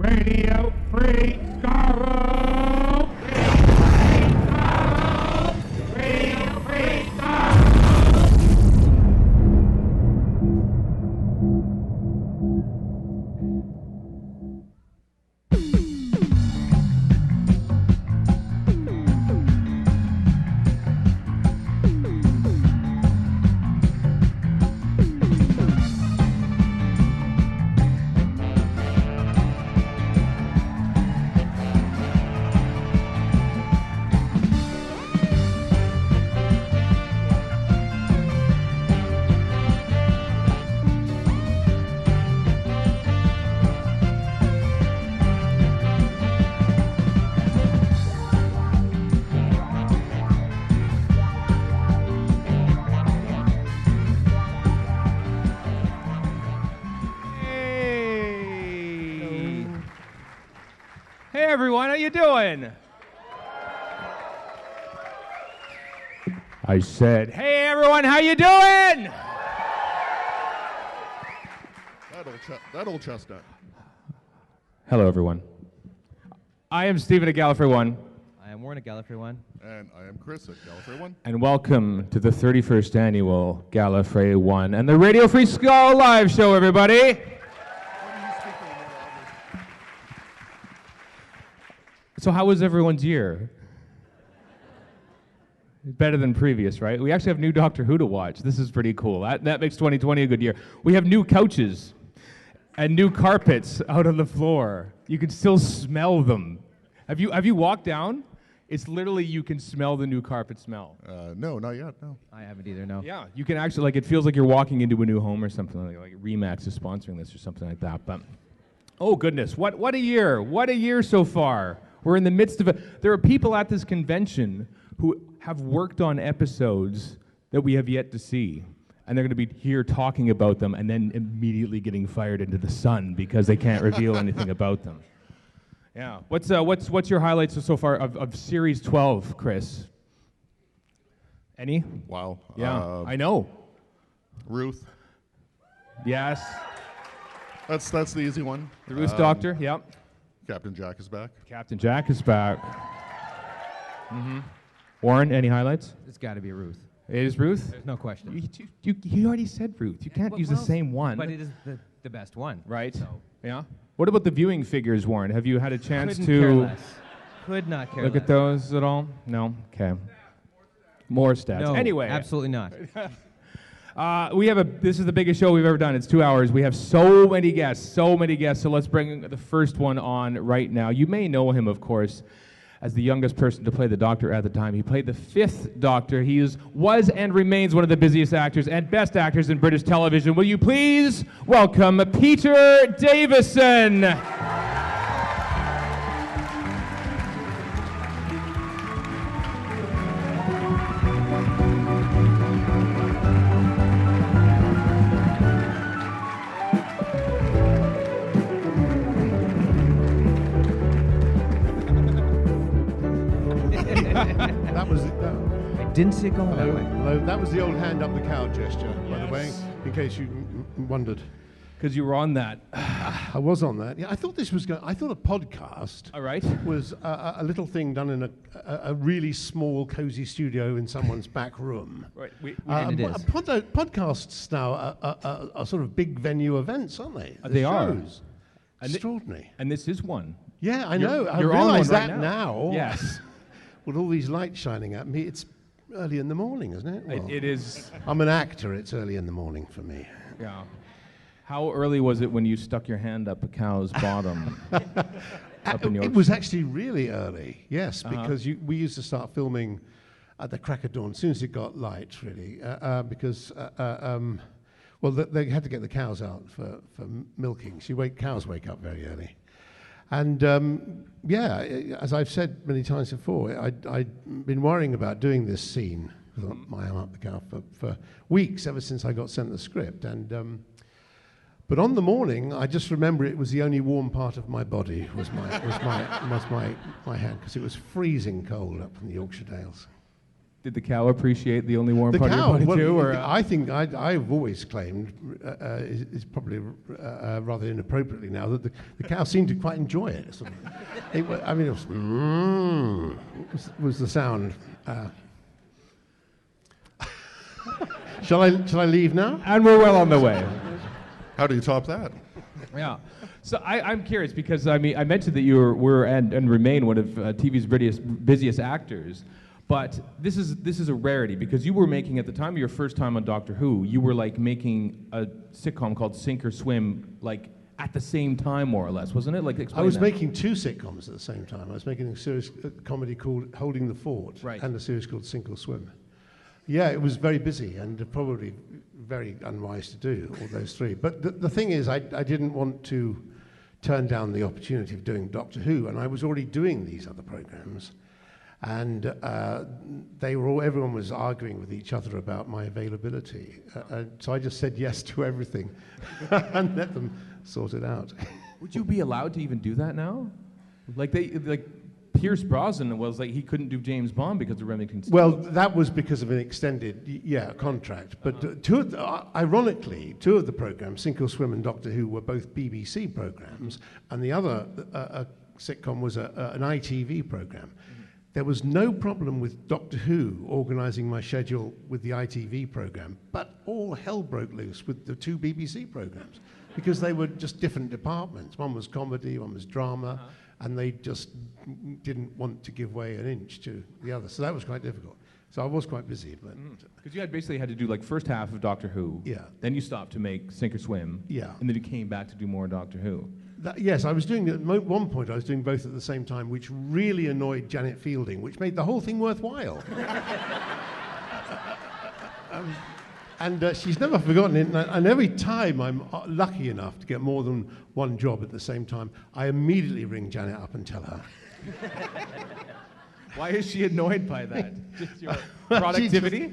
Radio Free Skaro! Radio Free Skaro! Everyone, how you doing? I said, hey everyone, how you doing? That old chestnut. Hello everyone. I am Stephen at Gallifrey One. I am Warren at Gallifrey One. And I am Chris at Gallifrey One. And welcome to the 31st annual Gallifrey One and the Radio Free Skaro live show, everybody. So how was everyone's year? Better than previous, right? We actually have new Doctor Who to watch. This is pretty cool. That makes 2020 a good year. We have new couches and new carpets out on the floor. You can still smell them. Have you walked down? It's literally, you can smell the new carpet smell. No, not yet, no. I haven't either, no. Yeah, you can actually, like, it feels like you're walking into a new home or something, like Remax is sponsoring this or something like that. But, oh goodness, what a year. What a year so far. We're in the midst of it. There are people at this convention who have worked on episodes that we have yet to see. And they're going to be here talking about them and then immediately getting fired into the sun because they can't reveal anything about them. Yeah. What's your highlights so far of Series 12, Chris? Any? Wow. Yeah, I know. Ruth. Yes. That's the easy one. The Ruth Doctor, yep. Captain Jack is back. Captain Jack is back. Mm-hmm. Warren, any highlights? It's got to be Ruth. It is Ruth? There's no question. You already said Ruth. You can't use the same one. But it is the best one. Right. So. Yeah. What about the viewing figures, Warren? Have you had a chance Couldn't to care less. Could not care look less. at those at all? No? Okay. More stats. No, Anyway. absolutely not. This is the biggest show we've ever done. It's 2 hours. We have so many guests. So let's bring the first one on right now. You may know him, of course, as the youngest person to play the Doctor at the time. He played the 5th Doctor. He was and remains one of the busiest actors and best actors in British television. Will you please welcome Peter Davison? Didn't see it going that way. Hello. That was the old hand up the cow gesture, by the way, in case you wondered. Because you were on that. I was on that. Yeah, I thought this was going. I thought a podcast. All right. Was a little thing done in a really small, cozy studio in someone's back room. Right. And it is. Podcasts now are sort of big venue events, aren't they? They are. Extraordinary. And this is one. Yeah, I know. I You're on one realise right that now. Yes. With all these lights shining at me, it's early in the morning, isn't it? Well, It is. I'm an actor. It's early in the morning for me. Yeah. How early was it when you stuck your hand up a cow's bottom? Up in It was actually really early, yes, because we used to start filming at the crack of dawn as soon as it got light, really, because they had to get the cows out for milking. Cows wake up very early. And as I've said many times before, I'd been worrying about doing this scene, my arm up the cow, for weeks, ever since I got sent the script. And but on the morning, I just remember it was the only warm part of my body was my hand, because it was freezing cold up in the Yorkshire Dales. Did the cow appreciate the only warm The part cow, of your body too? well, Or, I think I've always claimed, is probably rather inappropriately now, that the cow seemed to quite enjoy it. Sort of. It was the sound. Shall I leave now? and we're well on the way. How do you top that? Yeah. So I'm curious because I mentioned that you were and remain one of TV's busiest actors, but this is a rarity because you were making at the time of your first time on Doctor Who, you were like making a sitcom called Sink or Swim like at the same time more or less, wasn't it? Like I explain was that. making two sitcoms at the same time. I was making a comedy called Holding the Fort Right. and a series called Sink or Swim. Yeah, it was very busy and probably very unwise to do all those three. But the thing is, I didn't want to turn down the opportunity of doing Doctor Who, and I was already doing these other programs, and everyone was arguing with each other about my availability. So I just said yes to everything and let them sort it out. Would you be allowed to even do that now? Like Pierce Brosnan was like he couldn't do James Bond because of Remington Steele. Well, that was because of an extended contract. But ironically, two of the programs, Sink or Swim and Doctor Who, were both BBC programs, and the other sitcom was an ITV program. There was no problem with Doctor Who organising my schedule with the ITV program, but all hell broke loose with the two BBC programs because they were just different departments. One was comedy, one was drama. And they just didn't want to give way an inch to the other. So that was quite difficult. So I was quite busy. Because you had basically had to do like first half of Doctor Who. Yeah. Then you stopped to make Sink or Swim. Yeah. And then you came back to do more Doctor Who. Yes, I was doing, at one point I was doing both at the same time, which really annoyed Janet Fielding, which made the whole thing worthwhile. And she's never forgotten it. And every time I'm lucky enough to get more than one job at the same time, I immediately ring Janet up and tell her. Why is she annoyed by that? Just your productivity?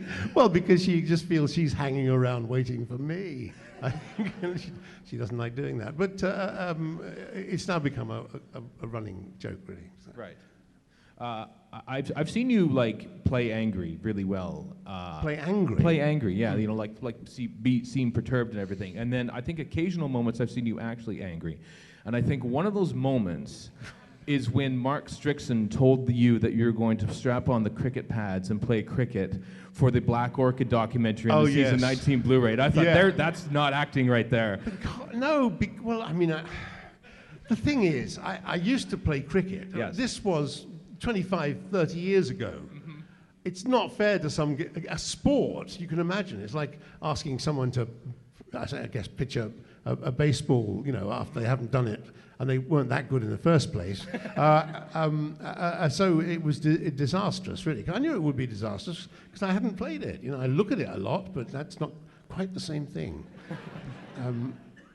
Because she just feels she's hanging around waiting for me. She doesn't like doing that. But it's now become a running joke, really. So. Right. I've seen you like play angry really well. Play angry? Play angry, yeah. You know, seem perturbed and everything. And then I think occasional moments I've seen you actually angry. And I think one of those moments is when Mark Strickson told you that you're going to strap on the cricket pads and play cricket for the Black Orchid documentary in the season 19 Blu-ray. And I thought that's not acting right there. No, the thing is, I used to play cricket. Yes. This was 25, 30 years ago. Mm-hmm. It's not fair to a sport, you can imagine. It's like asking someone to, I guess, pitch a baseball, after they haven't done it, and they weren't that good in the first place. So it was disastrous, really. I knew it would be disastrous because I hadn't played it. I look at it a lot, but that's not quite the same thing.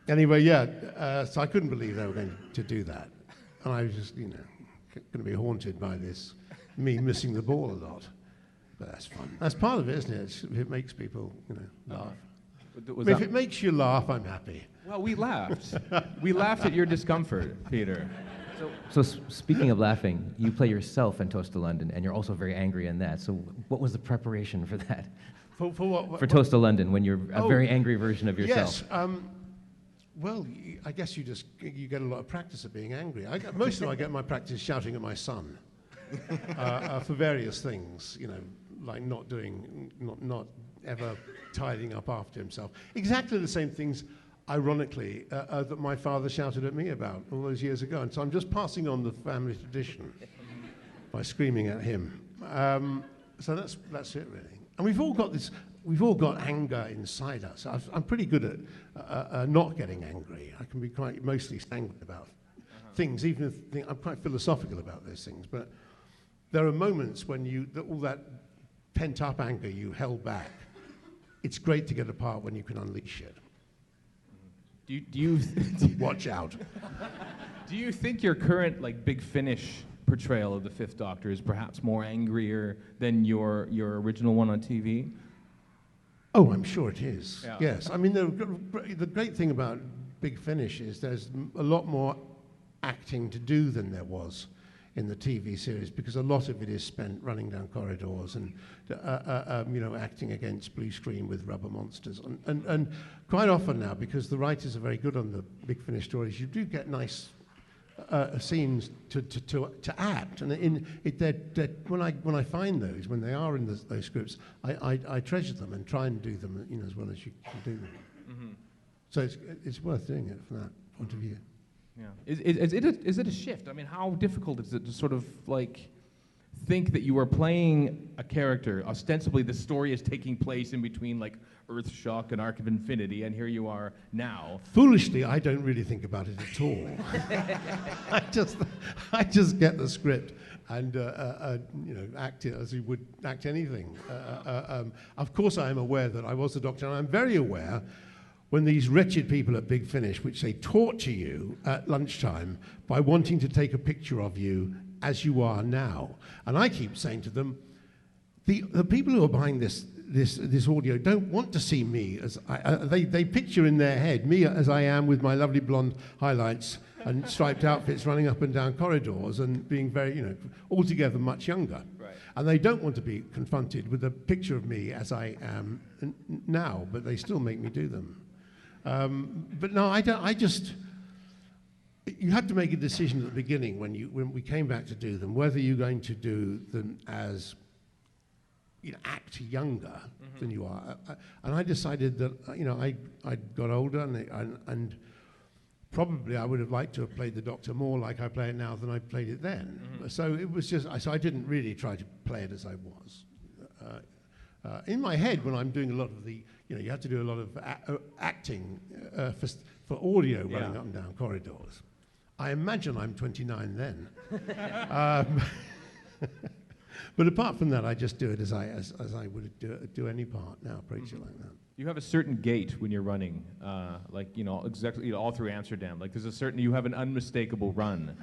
Anyway, so I couldn't believe they were going to do that. And I was just, going to be haunted by this, me missing the ball a lot. But that's fun. That's part of it, isn't it? It makes people, laugh. If it makes you laugh, I'm happy. Well, we laughed. We laughed at your discomfort, Peter. So speaking of laughing, you play yourself in Toast to London, and you're also very angry in that. So what was the preparation for that? For what? For Toast to London, when you're a very angry version of yourself. Yes. Well, I guess you get a lot of practice at being angry. Most of I get my practice shouting at my son for various things, like not ever tidying up after himself. Exactly the same things, ironically, that my father shouted at me about all those years ago. And so I'm just passing on the family tradition by screaming at him. So that's it, really. And we've all got anger inside us. I'm pretty good at not getting angry. I can be quite mostly sanguine about things, even if I'm quite philosophical about those things. But there are moments when all that pent-up anger you held back, it's great to get a part when you can unleash it. Do you Watch out. Do you think your current Big Finish portrayal of the Fifth Doctor is perhaps more angrier than your original one on TV? Oh, I'm sure it is. Yeah. Yes. I mean, the great thing about Big Finish is there's a lot more acting to do than there was in the TV series, because a lot of it is spent running down corridors and acting against blue screen with rubber monsters. And quite often now, because the writers are very good on the Big Finish stories, you do get nice scenes to act, and when I find those, when they are in those scripts, I treasure them and try and do them, as well as you can do them. Mm-hmm. So it's worth doing it from that point of view. Yeah. Is it a shift? I mean, how difficult is it to sort of like think that you are playing a character? Ostensibly, the story is taking place in between like Earthshock and Arc of Infinity, and here you are now. Foolishly, I don't really think about it at all. I just get the script and act it as you would act anything. Of course, I am aware that I was the Doctor, and I'm very aware when these wretched people at Big Finish, which they torture you at lunchtime by wanting to take a picture of you as you are now. And I keep saying to them, the people who are behind this audio don't want to see me as they picture in their head me as I am with my lovely blonde highlights and striped outfits running up and down corridors and being very, altogether much younger. Right. And they don't want to be confronted with a picture of me as I am now, but they still make me do them. But no, I don't. You had to make a decision at the beginning when we came back to do them, whether you're going to do them as act younger than you are. And I decided that I got older and probably I would have liked to have played the Doctor more like I play it now than I played it then. Mm-hmm. So it was just I didn't really try to play it as I was. In my head, when I'm doing a lot of the, you have to do a lot of acting for audio running up and down corridors. I imagine I'm 29 then. But apart from that, I just do it as I would do any part now, approach it like that. You have a certain gait when you're running, exactly all through Amsterdam. Like there's you have an unmistakable run.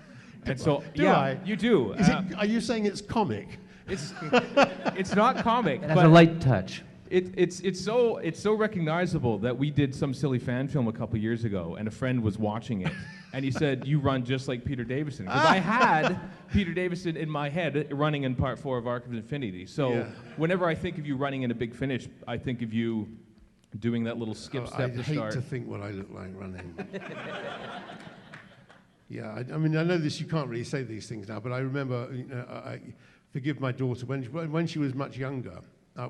And so, do I? You do. Are you saying it's comic? It's not comic. It has a light touch. It's so recognizable that we did some silly fan film a couple years ago, and a friend was watching it, and he said, "You run just like Peter Davison," because I had Peter Davison in my head running in Part 4 of Arc of Infinity. So whenever I think of you running in a Big Finish, I think of you doing that little skip step to start. I hate to think what I look like running. Yeah, I mean, I know this. You can't really say these things now, but I remember. I forgive my daughter when she was much younger.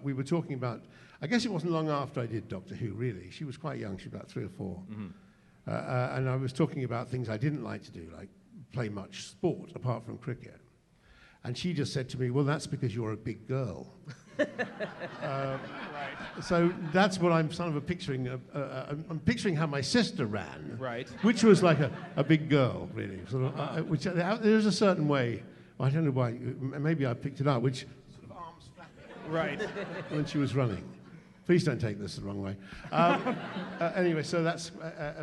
We were talking about. I guess it wasn't long after I did Doctor Who. Really, she was quite young. She was about 3 or 4, and I was talking about things I didn't like to do, like play much sport apart from cricket. And she just said to me, "Well, that's because you're a big girl." So that's what I'm sort of picturing. I'm picturing how my sister ran, right? Which was like a big girl, really. Sort of, which there's a certain way. I don't know why. Maybe I picked it up. Which sort of arms flapping, right, when she was running. Please don't take this the wrong way. Anyway, so that's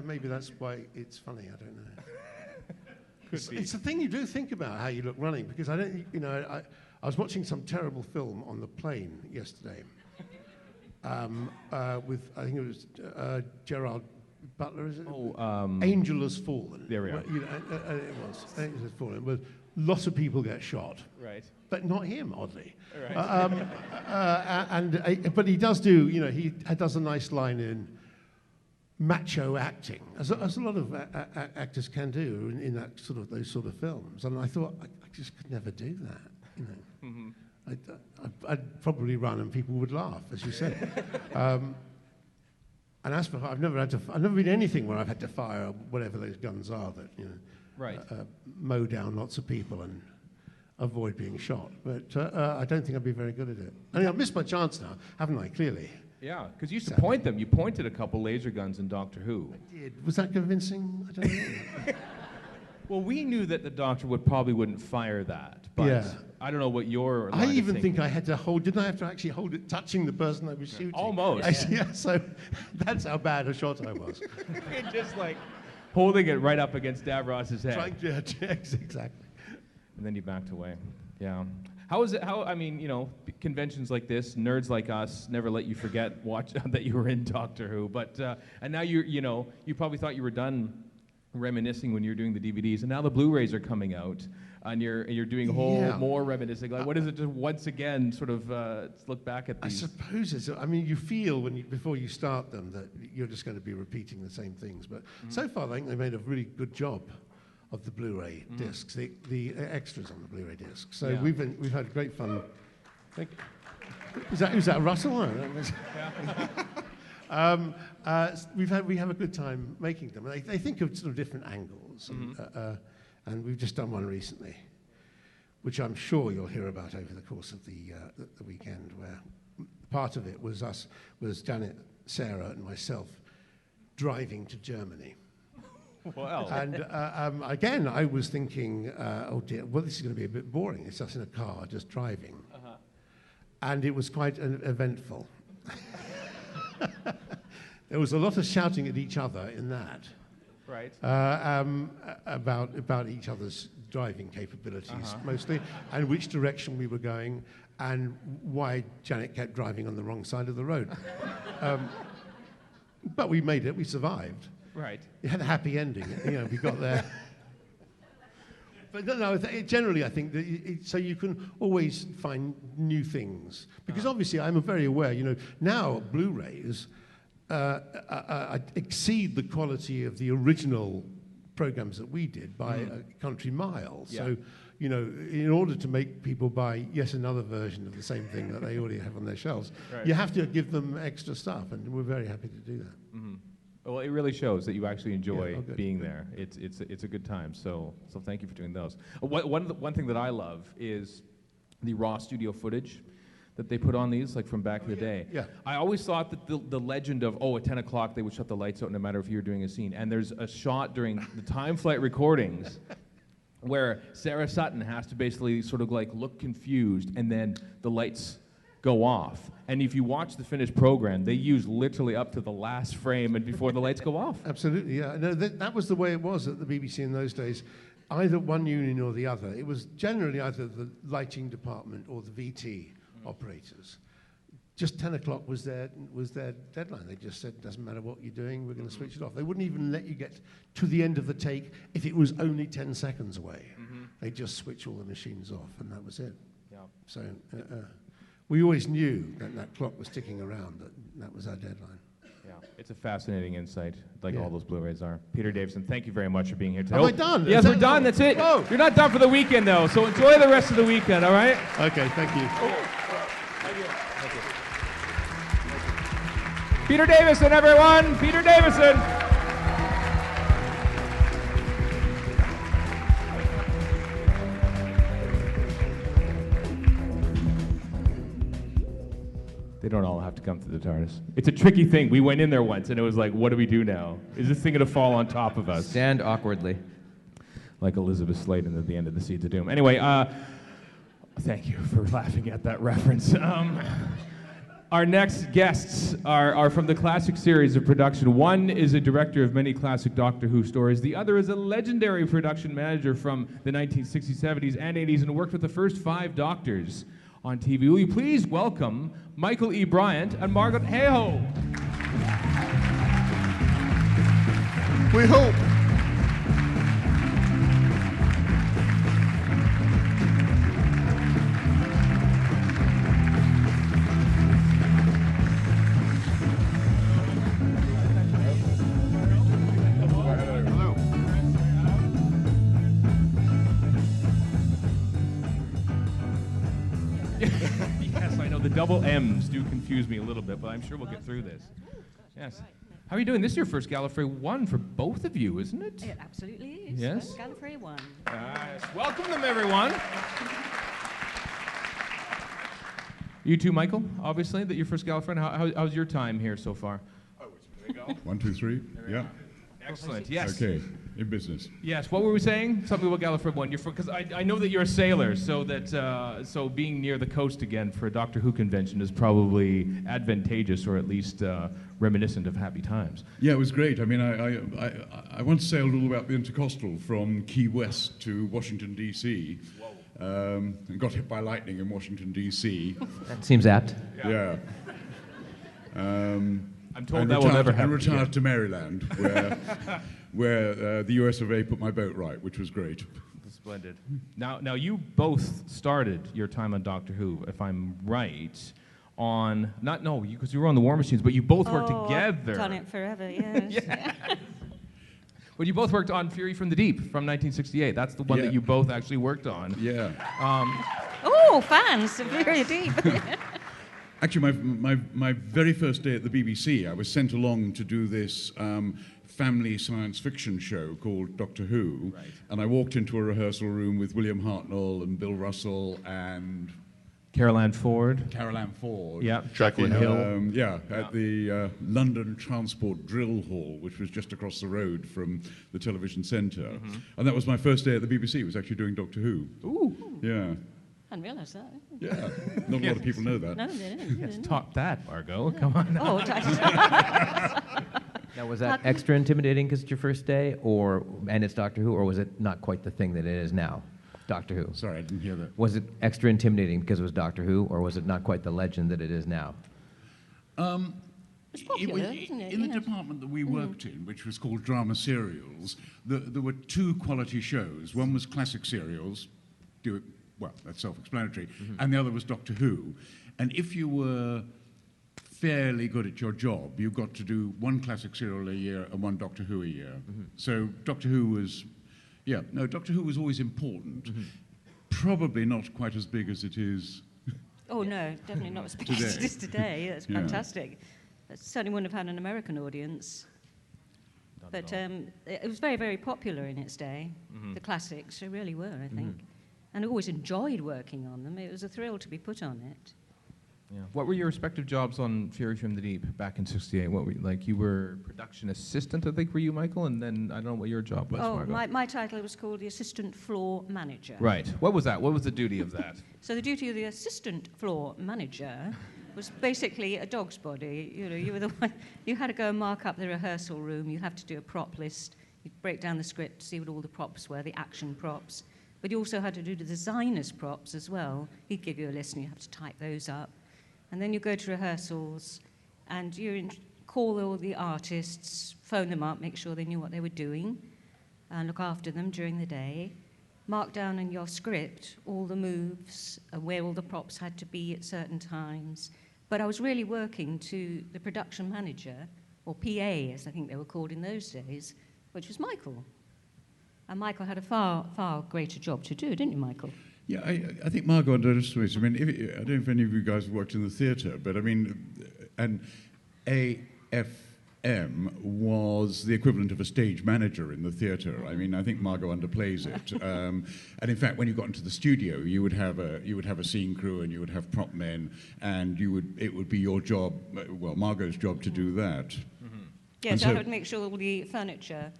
maybe that's why it's funny. I don't know. It's the thing you do think about how you look running, because I don't. I was watching some terrible film on the plane yesterday. With I think it was Gerard Butler, is it? Angel Has Fallen. There we are. It was Angel Has Fallen. But lots of people get shot. Right. But not him, oddly. Right. But he does do. He does a nice line in macho acting, as a lot of actors can do in that those sort of films. And I thought I just could never do that. Mm-hmm. I'd probably run and people would laugh, as you said. And as for I've never been anything where I've had to fire whatever those guns are that right. Mow down lots of people and avoid being shot. But I don't think I'd be very good at it. I mean, I've missed my chance now, haven't I? Clearly. Yeah, because you used to point them. You pointed a couple laser guns in Doctor Who. I did. Was that convincing? I don't know. Well, we knew that the Doctor probably wouldn't fire that, but I don't know what your. I even think I had to hold. Didn't I have to actually hold it, touching the person I was shooting? Almost. Yeah. So that's how bad a shot I was. Just like holding it right up against Davros's head. Trying to, exactly. And then you backed away. Yeah. How is it? I mean, conventions like this, nerds like us, never let you forget that you were in Doctor Who. But and now you probably thought you were done reminiscing when you were doing the DVDs, and now the Blu-rays are coming out, and you're doing more reminiscing. Like, what is it to once again sort of look back at these? I suppose it's. I mean, you feel before you start them that you're just going to be repeating the same things. But so far, I think they made a really good job of the Blu-ray discs, the extras on the Blu-ray discs. So we've had great fun. Is that Russell? We have a good time making them. They think of sort of different angles, and we've just done one recently, which I'm sure you'll hear about over the course of the weekend, where part of it was Janet, Sarah, and myself driving to Germany. Wow. And again, I was thinking, oh dear, well, this is going to be a bit boring. It's us in a car just driving. And it was quite eventful. There was a lot of shouting at each other in that. Right. About each other's driving capabilities, mostly, and which direction we were going, and why Janet kept driving on the wrong side of the road. But we made it. We survived. Right. It had a happy ending. We got there. But generally, I think that so you can always find new things, because obviously I'm very aware. Now Blu-rays exceed the quality of the original programs that we did by a country mile. Yeah. So, in order to make people buy yet another version of the same thing that they already have on their shelves, you have to give them extra stuff, and we're very happy to do that. Mm-hmm. Well, it really shows that you actually enjoy being there. It's a good time. So thank you for doing those. One thing that I love is the raw studio footage that they put on these, like from back in the day. Yeah. I always thought that the legend of, at 10 o'clock they would shut the lights out no matter if you were doing a scene. And there's a shot during the time flight recordings where Sarah Sutton has to basically sort of like look confused, and then the lights go off. And if you watch the finished program, they use literally up to the last frame and before the lights go off. Absolutely, yeah. No, that was the way it was at the BBC in those days. Either one union or the other. It was generally either the lighting department or the VT operators. Just 10 o'clock was their deadline. They just said, doesn't matter what you're doing, we're going to switch it off. They wouldn't even let you get to the end of the take if it was only 10 seconds away. They'd just switch all the machines off, and that was it. Yeah. So we always knew that clock was ticking around, that was our deadline. Yeah, it's a fascinating insight, like all those Blu-rays are. Peter Davison, thank you very much for being here today. Am I done? Yes, we're done. That's it. Whoa. You're not done for the weekend, though, so enjoy the rest of the weekend, all right? Okay, thank you. Peter Davison, everyone! Peter Davison! They don't all have to come through the TARDIS. It's a tricky thing. We went in there once, and it was like, what do we do now? Is this thing going to fall on top of us? Stand awkwardly. Like Elizabeth Sladen at the end of The Seeds of Doom. Anyway, thank you for laughing at that reference. Our next guests are from the classic series of production. One is a director of many classic Doctor Who stories. The other is a legendary production manager from the 1960s, 70s, and 80s, and worked with the first 5 Doctors on TV. Will you please welcome Michael E. Briant and Margot Hayhoe? We hope. Yes, I know the double M's do confuse me a little bit, but I'm sure we'll get through this. Yes. How are you doing? This is your first Gallifrey One for both of you, isn't it? It absolutely is. Yes? Gallifrey One. Yes. Welcome them, everyone. You too, Michael, obviously, that your first Gallifrey. How's your time here so far? Oh, there we go. 1, 2, 3. Yeah. Excellent, yes. Okay, in business. Yes, what were we saying? Something about Gallifrey One. You're because I know that you're a sailor, so that so being near the coast again for a Doctor Who convention is probably advantageous, or at least reminiscent of happy times. Yeah, it was great. I mean, I once sailed all the way up the Intercoastal from Key West to Washington, D.C. And got hit by lightning in Washington, D.C. That seems apt. Yeah. I'm told that will never happen. And retired to Maryland, where the US of A put my boat right, which was great. Splendid. Now you both started your time on Doctor Who, if I'm right, on because you were on the War Machines, but you both worked together. I've done it forever, yes. Well, you both worked on Fury from the Deep from 1968. That's the one that you both actually worked on. Yeah. Oh, fans, very deep. Actually, my very first day at the BBC, I was sent along to do this family science fiction show called Doctor Who, and I walked into a rehearsal room with William Hartnell and Bill Russell and Carol Ann Ford. Yeah. Jacqueline Hill. At the London Transport Drill Hall, which was just across the road from the television centre. And that was my first day at the BBC, was actually doing Doctor Who. Ooh. Yeah. I hadn't realised that. Yeah. Not a lot of people know that. No, they didn't. Top that, Margot. Come on. Oh, Now, was that extra intimidating because it's your first day, and it's Doctor Who, or was it not quite the thing that it is now, Doctor Who? Sorry, I didn't hear that. Was it extra intimidating because it was Doctor Who, or was it not quite the legend that it is now? It's popular, isn't it? In the department that we worked in, which was called drama serials, there were two quality shows. One was classic serials, well, that's self-explanatory, and the other was Doctor Who. And if you were fairly good at your job, you got to do one classic serial a year and one Doctor Who a year. So Doctor Who was, Doctor Who was always important. Probably not quite as big as it is. Oh no, definitely not as big as it is today. That's fantastic. It certainly wouldn't have had an American audience. But it was very, very popular in its day. The classics, they really were, I think. And I always enjoyed working on them. It was a thrill to be put on it. Yeah. What were your respective jobs on Fury from the Deep back in '68? What were you were production assistant, I think, were you, Michael? And then I don't know what your job was, Margot. My title was called the assistant floor manager. Right. What was that? What was the duty of that? So the duty of the assistant floor manager was basically a dog's body. You were the one. You had to go and mark up the rehearsal room. You have to do a prop list. You break down the script, see what all the props were, the action props. But you also had to do the designer's props as well. He'd give you a list, and you have to type those up. And then you go to rehearsals, and you call all the artists, phone them up, make sure they knew what they were doing, and look after them during the day. Mark down in your script all the moves, where all the props had to be at certain times. But I was really working to the production manager, or PA, as I think they were called in those days, which was Michael. And Michael had a far, far greater job to do, didn't you, Michael? Yeah, I think Margot underestimates. I mean, I don't know if any of you guys have worked in the theatre, but I mean, and AFM was the equivalent of a stage manager in the theatre. I mean, I think Margot underplays it. And in fact, when you got into the studio, you would have a scene crew and you would have prop men, and it would be your job, well, Margot's job to do that. Yes, I would make sure all the furniture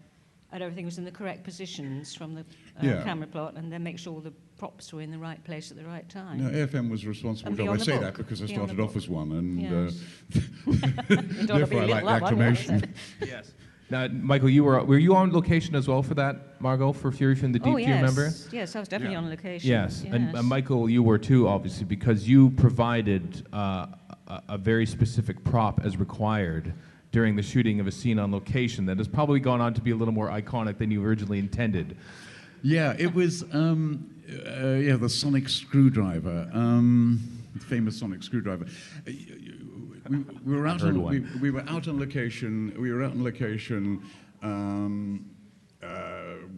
and everything was in the correct positions from the camera plot, and then make sure all the props were in the right place at the right time. No, AFM was responsible job. I say that because I started off as one, and therefore I like the acclamation. Yes. Now, Michael, were you on location as well for that, Margot, for Fury from the Deep? Do you remember? Yes, I was definitely on location. Yes, and Michael, you were too, obviously, because you provided a very specific prop as required during the shooting of a scene on location that has probably gone on to be a little more iconic than you originally intended. Yeah, it was the sonic screwdriver, the famous sonic screwdriver. We were out on location. We were out on location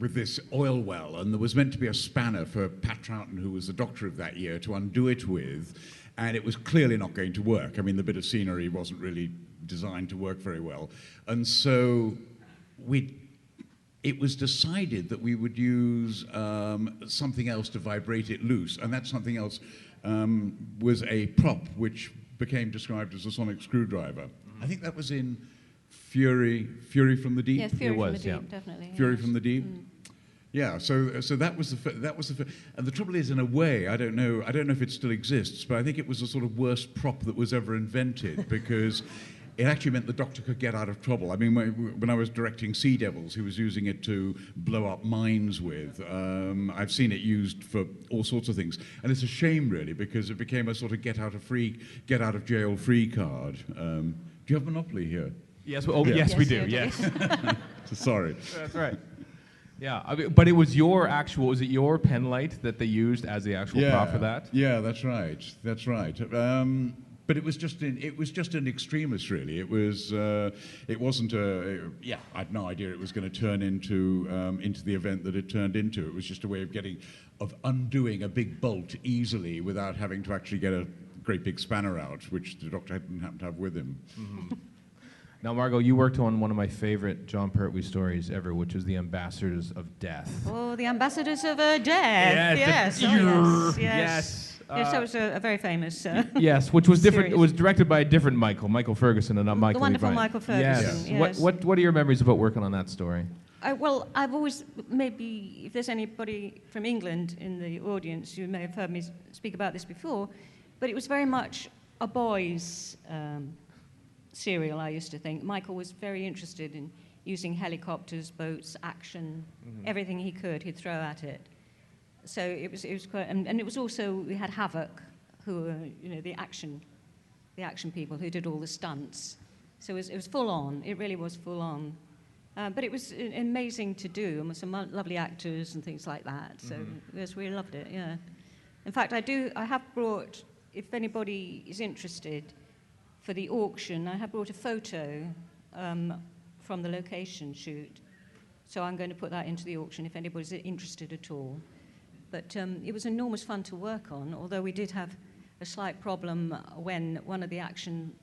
with this oil well, and there was meant to be a spanner for Pat Troughton, who was the doctor of that year, to undo it with, and it was clearly not going to work. I mean, the bit of scenery wasn't really designed to work very well, and so it was decided that we would use something else to vibrate it loose, and that something else was a prop which became described as a sonic screwdriver. I think that was in Fury from the Deep. Yes, Fury from the Deep, definitely. Fury from the Deep. Yeah, so that was the and the trouble is, in a way, I don't know if it still exists, but I think it was the sort of worst prop that was ever invented because it actually meant the Doctor could get out of trouble. I mean, when I was directing Sea Devils, he was using it to blow up mines with. I've seen it used for all sorts of things, and it's a shame, really, because it became a sort of get out of jail free card. Do you have Monopoly here? Yes. Oh, Yeah. yes, we do. you do. Yes. Sorry. That's right. Yeah, I mean, but it was your actual. Was it your pen light that they used as the actual prop for that? Yeah, that's right. That's right. But it was just an extremis, really. It wasn't a. Yeah, I had no idea it was going to turn into the event that it turned into. It was just a way of undoing a big bolt easily without having to actually get a great big spanner out, which the doctor didn't happen to have with him. Mm-hmm. Now, Margot, you worked on one of my favorite John Pertwee stories ever, which was The Ambassadors of Death. Oh, the Ambassadors of Death. Yes. Yes. Oh, yes. Yes. Yes, that was a very famous. Yes, which was different. series. It was directed by a different Michael Ferguson, and not Michael. The wonderful E. Briant. Michael Ferguson. Yes. What are your memories about working on that story? Well, I've always, maybe if there's anybody from England in the audience, you may have heard me speak about this before, but it was very much a boys' serial, I used to think. Michael was very interested in using helicopters, boats, action, everything he could, he'd throw at it. So it was quite, and it was also, we had Havoc, who were, the action people who did all the stunts. So it was full on, it really was full on. But it was amazing to do, and with some lovely actors and things like that. So yes, we loved it, yeah. In fact, I have brought, if anybody is interested, for the auction, I have brought a photo from the location shoot. So I'm going to put that into the auction if anybody's interested at all. But it was enormous fun to work on, although we did have a slight problem when one of the action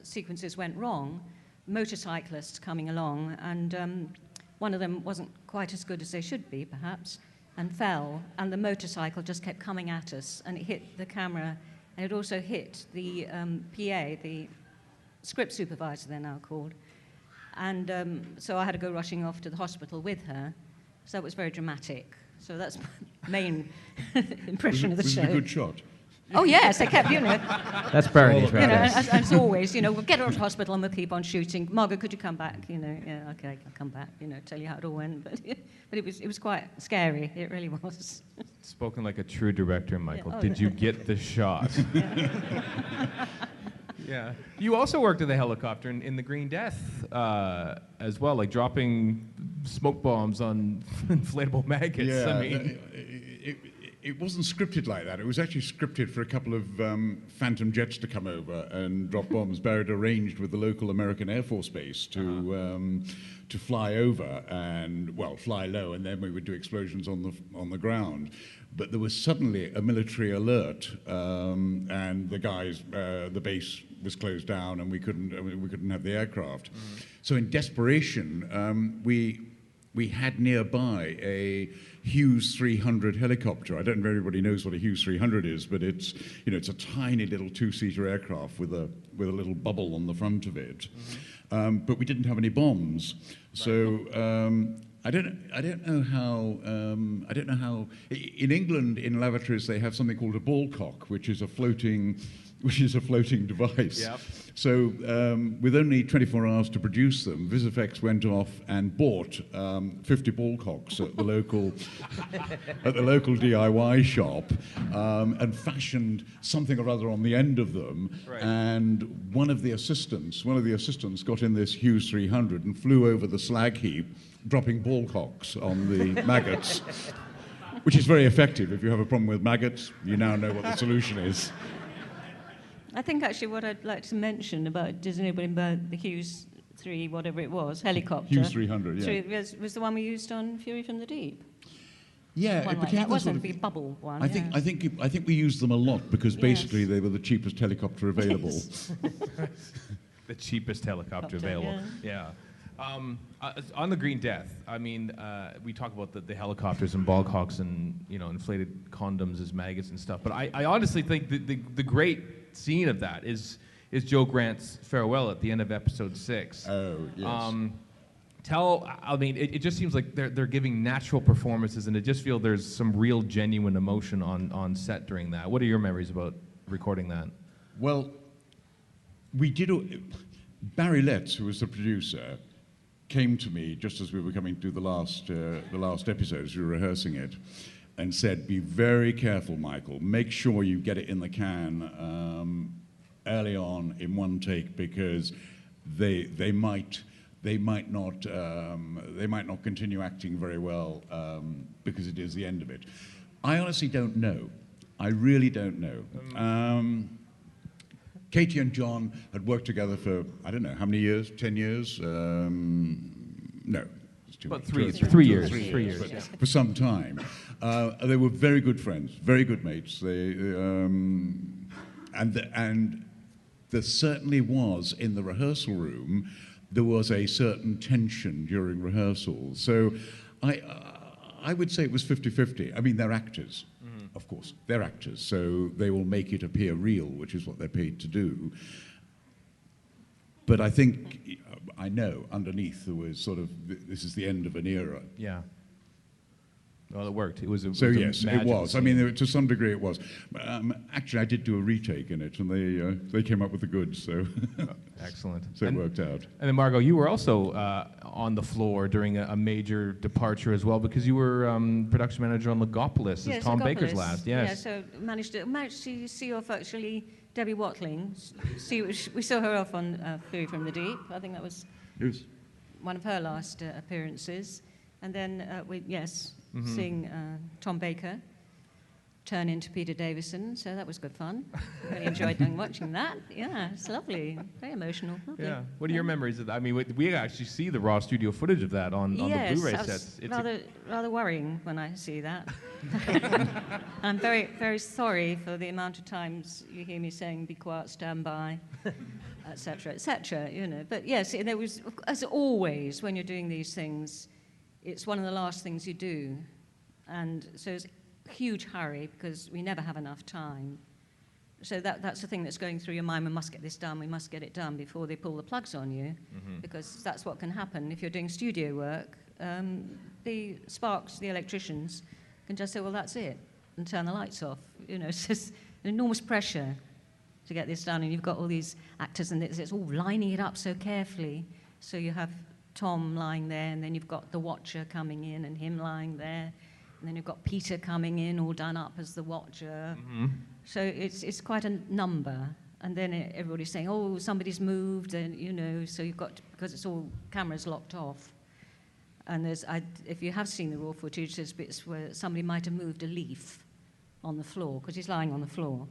sequences went wrong. Motorcyclists coming along, and one of them wasn't quite as good as they should be, perhaps, and fell, and the motorcycle just kept coming at us, and it hit the camera, and it also hit the PA, the script supervisor they're now called, and so I had to go rushing off to the hospital with her, so that was very dramatic. So that's my main impression of the show. Was it a good shot? Oh yes, they kept, That's Barony's as always, we'll get her to hospital and we'll keep on shooting. Margot, could you come back? Yeah, okay, I'll come back. Tell you how it all went. But it was quite scary. It really was. Spoken like a true director, Michael. Yeah. Oh, Did you get the shot? Yeah. You also worked at the helicopter in the Green Death as well, like dropping smoke bombs on inflatable maggots. Yeah, I mean, it wasn't scripted like that. It was actually scripted for a couple of Phantom jets to come over and drop bombs. Barrett arranged with the local American Air Force base to fly over and, fly low, and then we would do explosions on the ground. But there was suddenly a military alert, and the base was closed down, and we couldn't have the aircraft. So in desperation, we had nearby a Hughes 300 helicopter. I don't know if everybody knows what a Hughes 300 is, but it's a tiny little two-seater aircraft with a little bubble on the front of it. But we didn't have any bombs, so I don't know how. In England, in lavatories, they have something called a ball cock, which is a floating device. Yep. So with only 24 hours to produce them, Visifex went off and bought 50 ball cocks at the local DIY shop and fashioned something or other on the end of them. Right. And one of the assistants got in this Hughes 300 and flew over the slag heap, dropping ball cocks on the maggots, which is very effective. If you have a problem with maggots, you now know what the solution is. I think actually what I'd like to mention about, does anybody remember the Hughes 3, whatever it was, helicopter? Hughes 300, yeah. Was the one we used on Fury from the Deep? Yeah, it became that wasn't the bubble one. I think we used them a lot because basically they were the cheapest helicopter available. Yes. The cheapest helicopter available. Yeah. On the Green Death, I mean, we talk about the helicopters and ball cocks and inflated condoms as maggots and stuff. But I honestly think the great scene of that is Joe Grant's farewell at the end of episode 6. Oh yes. It just seems like they're giving natural performances, and I just feel there's some real genuine emotion on set during that. What are your memories about recording that? Well, we did. Barry Letts, who was the producer, came to me just as we were coming through the last episodes, we were rehearsing it, and said, "Be very careful, Michael. Make sure you get it in the can early on in one take, because they might not continue acting very well because it is the end of it. I honestly don't know. I really don't know. Katie and John had worked together for, I don't know, how many years? 10 years? No. It's too About much. 3 years. But for some time. They were very good friends, very good mates. And there certainly was, in the rehearsal room, there was a certain tension during rehearsals. So I would say it was 50-50. I mean, they're actors, of course. They're actors, so they will make it appear real, which is what they're paid to do. But I think, I know, underneath there was sort of, this is the end of an era. Yeah. Well, it worked. It was a So it was a yes, it magical was. scene. I mean, to some degree it was. Actually, I did do a retake in it, and they came up with the goods, so Excellent. so it worked out. And then, Margot, you were also on the floor during a major departure as well, because you were production manager on Legopolis as Tom Baker's Legopolis. last. Yes. Yeah, so managed to see off actually Debbie Watling. We saw her off on Fury from the Deep. I think that was one of her last appearances. And then seeing Tom Baker turn into Peter Davison, so that was good fun. Really enjoyed watching that. Yeah, it's lovely, very emotional. Lovely. Yeah. What are your memories of that? I mean, we actually see the raw studio footage of that on the Blu-ray sets. It's rather worrying when I see that. I'm very, very sorry for the amount of times you hear me saying, "Be quiet, stand by," etc., etc. You know. But yes, there was, as always, when you're doing these things, it's one of the last things you do, and so it's a huge hurry because we never have enough time. So that's the thing that's going through your mind. We must get this done. We must get it done before they pull the plugs on you, because that's what can happen if you're doing studio work. The Sparks, the electricians, can just say, "Well, that's it," and turn the lights off. You know, it's just an enormous pressure to get this done, and you've got all these actors, and it's all lining it up so carefully. So you have Tom lying there, and then you've got the Watcher coming in, and him lying there, and then you've got Peter coming in, all done up as the Watcher. So it's quite a number, and then everybody's saying, "Oh, somebody's moved," and you know, so you've got, because it's all cameras locked off. And if you have seen the raw footage, there's bits where somebody might have moved a leaf on the floor because he's lying on the floor.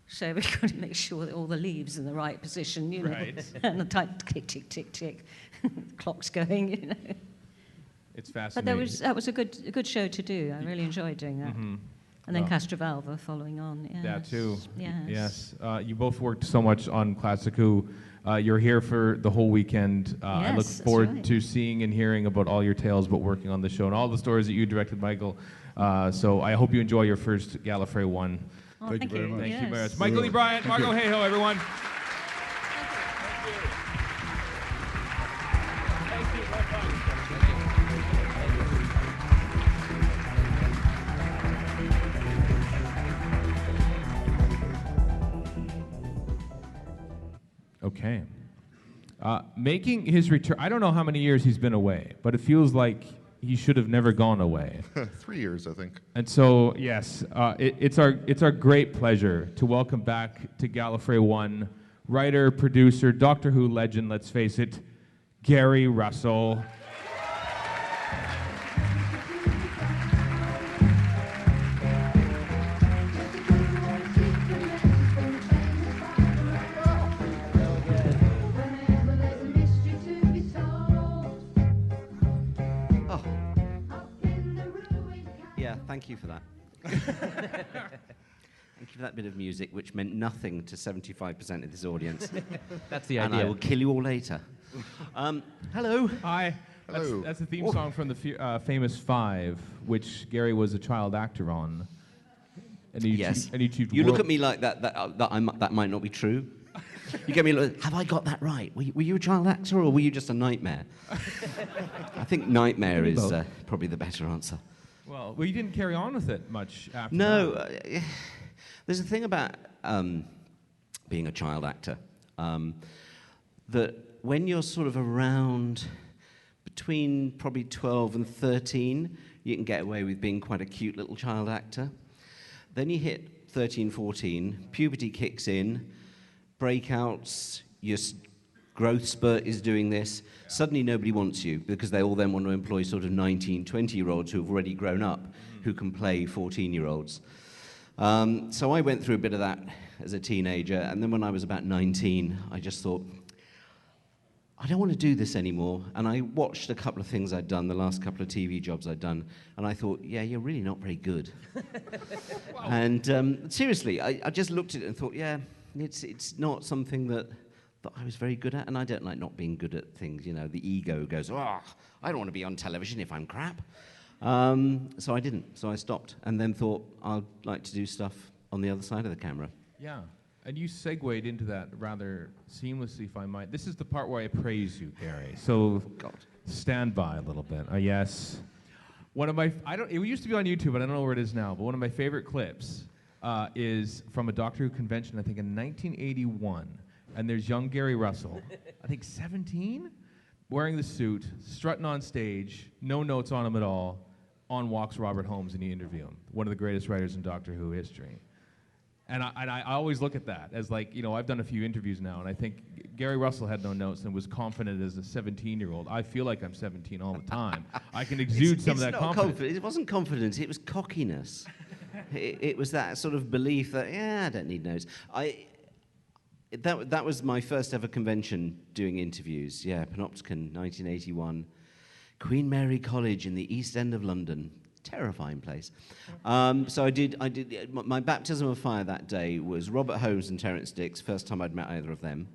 So we've got to make sure that all the leaves are in the right position, you know, Right. and the tight tick, tick, tick, tick, clock's going, you know. It's fascinating. But that was a good show to do. I really enjoyed doing that. And then Castrovalva following on. Yes. That too. Yes. Yes. You both worked so much on Classic Who. You're here for the whole weekend. I look Yes, that's forward right. to seeing and hearing about all your tales about working on the show and all the stories that you directed, Michael. So I hope you enjoy your first Gallifrey One. Oh, Thank you very much. Thank you very Yes. much. Michael E. Briant, Margot Hayhoe, everyone. Okay. Making his return, I don't know how many years he's been away, but it feels like he should have never gone away. 3 years, I think. And so, yes, it's our great pleasure to welcome back to Gallifrey One writer, producer, Doctor Who legend, let's face it, Gary Russell. Thank you for that. Thank you for that bit of music, which meant nothing to 75% of this audience. That's the And idea. I will kill you all later. Hello. Hi. Hello. That's the theme song from the famous Five, which Gary was a child actor on. And he Yes. and he achieved You look world- at me like that might not be true. You get me like, have I got that right? Were you a child actor or were you just a nightmare? I think nightmare is probably the better answer. Well, you didn't carry on with it much after No, that. there's a thing about being a child actor that when you're sort of around between probably 12 and 13, you can get away with being quite a cute little child actor. Then you hit 13, 14, puberty kicks in, breakouts, you're growth spurt is doing this. Suddenly nobody wants you because they all then want to employ sort of 19, 20-year-olds who have already grown up, who can play 14-year-olds. So I went through a bit of that as a teenager, and then when I was about 19, I just thought, I don't want to do this anymore. And I watched a couple of things I'd done, the last couple of TV jobs I'd done, and I thought, yeah, you're really not very good. And seriously, I just looked at it and thought, yeah, it's not something that I was very good at, and I don't like not being good at things. You know, the ego goes, I don't want to be on television if I'm crap. So I didn't. So I stopped, and then thought I'd like to do stuff on the other side of the camera. Yeah. And you segued into that rather seamlessly, if I might. This is the part where I praise you, Gary. So stand by a little bit. Yes. One of my, it used to be on YouTube, and I don't know where it is now, but one of my favorite clips is from a Doctor Who convention, I think in 1981. And there's young Gary Russell, I think 17, wearing the suit, strutting on stage, no notes on him at all. On walks Robert Holmes, and you interview him, one of the greatest writers in Doctor Who history. And I always look at that as like, you know, I've done a few interviews now, and I think Gary Russell had no notes and was confident as a 17-year-old. I feel like I'm 17 all the time. I can exude some of that confidence. It wasn't confidence, it was cockiness. it was that sort of belief that, yeah, I don't need notes. That was my first ever convention doing interviews. Yeah, Panopticon, 1981. Queen Mary College in the East End of London. Terrifying place. So I did. My baptism of fire that day was Robert Holmes and Terence Dix. First time I'd met either of them,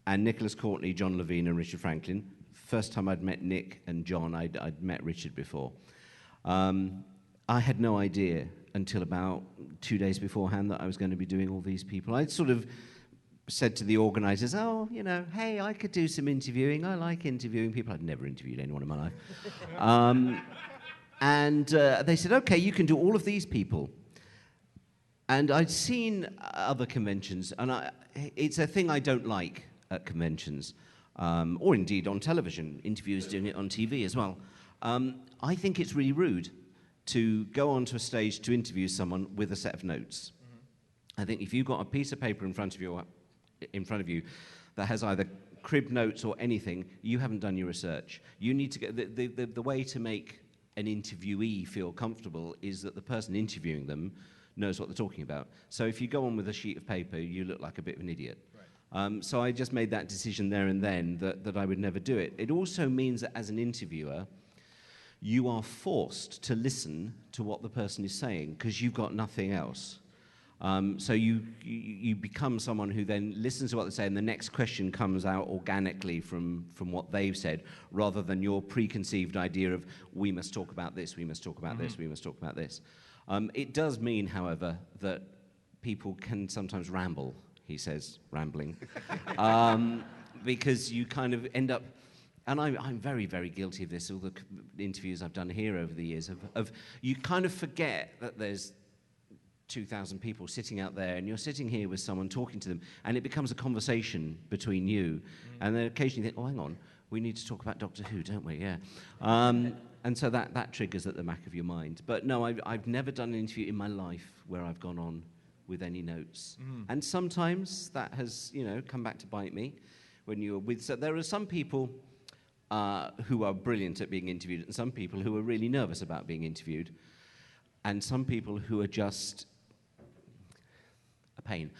and Nicholas Courtney, John Levine, and Richard Franklin. First time I'd met Nick and John. I'd met Richard before. I had no idea until about 2 days beforehand that I was going to be doing all these people. I'd sort of said to the organisers, oh, you know, hey, I could do some interviewing. I like interviewing people. I'd never interviewed anyone in my life. And they said, okay, you can do all of these people. And I'd seen other conventions, and it's a thing I don't like at conventions, or indeed on television, interviewers doing it on TV as well. I think it's really rude to go onto a stage to interview someone with a set of notes. I think if you've got a piece of paper in front of you that has either crib notes or anything, you haven't done your research. You need to get the way to make an interviewee feel comfortable is that the person interviewing them knows what they're talking about. So if you go on with a sheet of paper, you look like a bit of an idiot. Right. So I just made that decision there and then that I would never do it. It also means that as an interviewer, you are forced to listen to what the person is saying because you've got nothing else. So you become someone who then listens to what they say, and the next question comes out organically from what they've said, rather than your preconceived idea of, we must talk about this, we must talk about this, we must talk about this. It does mean, however, that people can sometimes ramble, he says, rambling, because you kind of end up, and I'm very, very guilty of this, all the interviews I've done here over the years, of you kind of forget that there's 2,000 people sitting out there, and you're sitting here with someone talking to them, and it becomes a conversation between you. And then occasionally you think, oh, hang on, we need to talk about Doctor Who, don't we? Yeah. And so that triggers at the back of your mind. But no, I've never done an interview in my life where I've gone on with any notes. And sometimes that has, come back to bite me when you're with... So there are some people who are brilliant at being interviewed, and some people who are really nervous about being interviewed, and some people who are just a pain.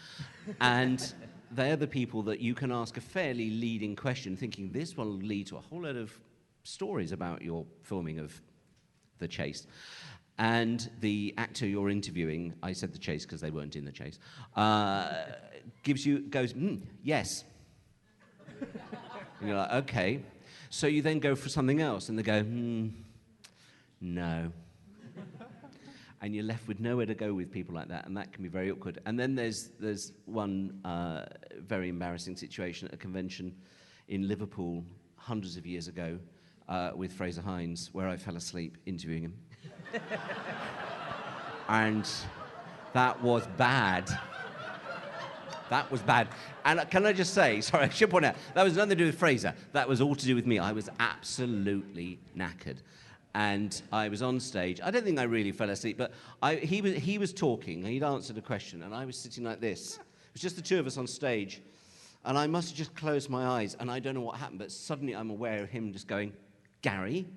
And they're the people that you can ask a fairly leading question, thinking this will lead to a whole lot of stories about your filming of The Chase. And the actor you're interviewing, I said The Chase because they weren't in The Chase, goes, yes. And you're like, okay. So you then go for something else, and they go, no. And you're left with nowhere to go with people like that, and that can be very awkward. And then there's one very embarrassing situation at a convention in Liverpool hundreds of years ago with Fraser Hines, where I fell asleep interviewing him. And that was bad. That was bad. And can I just say, sorry, I should point out, that was nothing to do with Fraser. That was all to do with me. I was absolutely knackered. And I was on stage. I don't think I really fell asleep, but he was talking, and he'd answered a question, and I was sitting like this. It was just the two of us on stage. And I must have just closed my eyes, and I don't know what happened, but suddenly I'm aware of him just going, "Gary,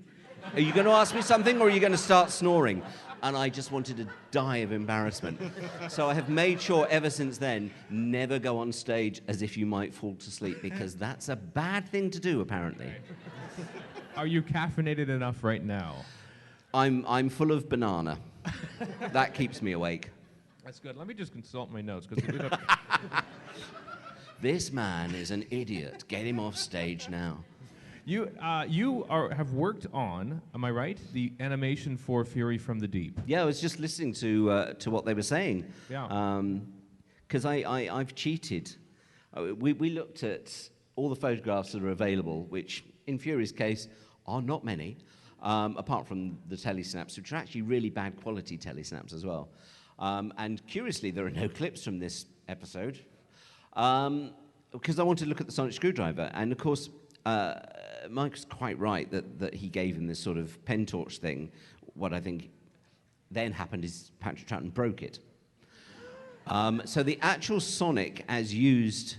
are you going to ask me something, or are you going to start snoring?" And I just wanted to die of embarrassment. So I have made sure ever since then, never go on stage as if you might fall to sleep, because that's a bad thing to do, apparently. Are you caffeinated enough right now? I'm full of banana. That keeps me awake. That's good. Let me just consult my notes, because we don't... This man is an idiot. Get him off stage now. You have worked on, am I right, the animation for Fury from the Deep? Yeah, I was just listening to what they were saying. Yeah. Because I've cheated. We looked at all the photographs that are available, which in Fury's case are not many, apart from the telesnaps, which are actually really bad quality telesnaps as well. And curiously, there are no clips from this episode, because I wanted to look at the sonic screwdriver. And of course, Mike's quite right that he gave him this sort of pen torch thing. What I think then happened is Patrick Troughton broke it. So the actual Sonic as used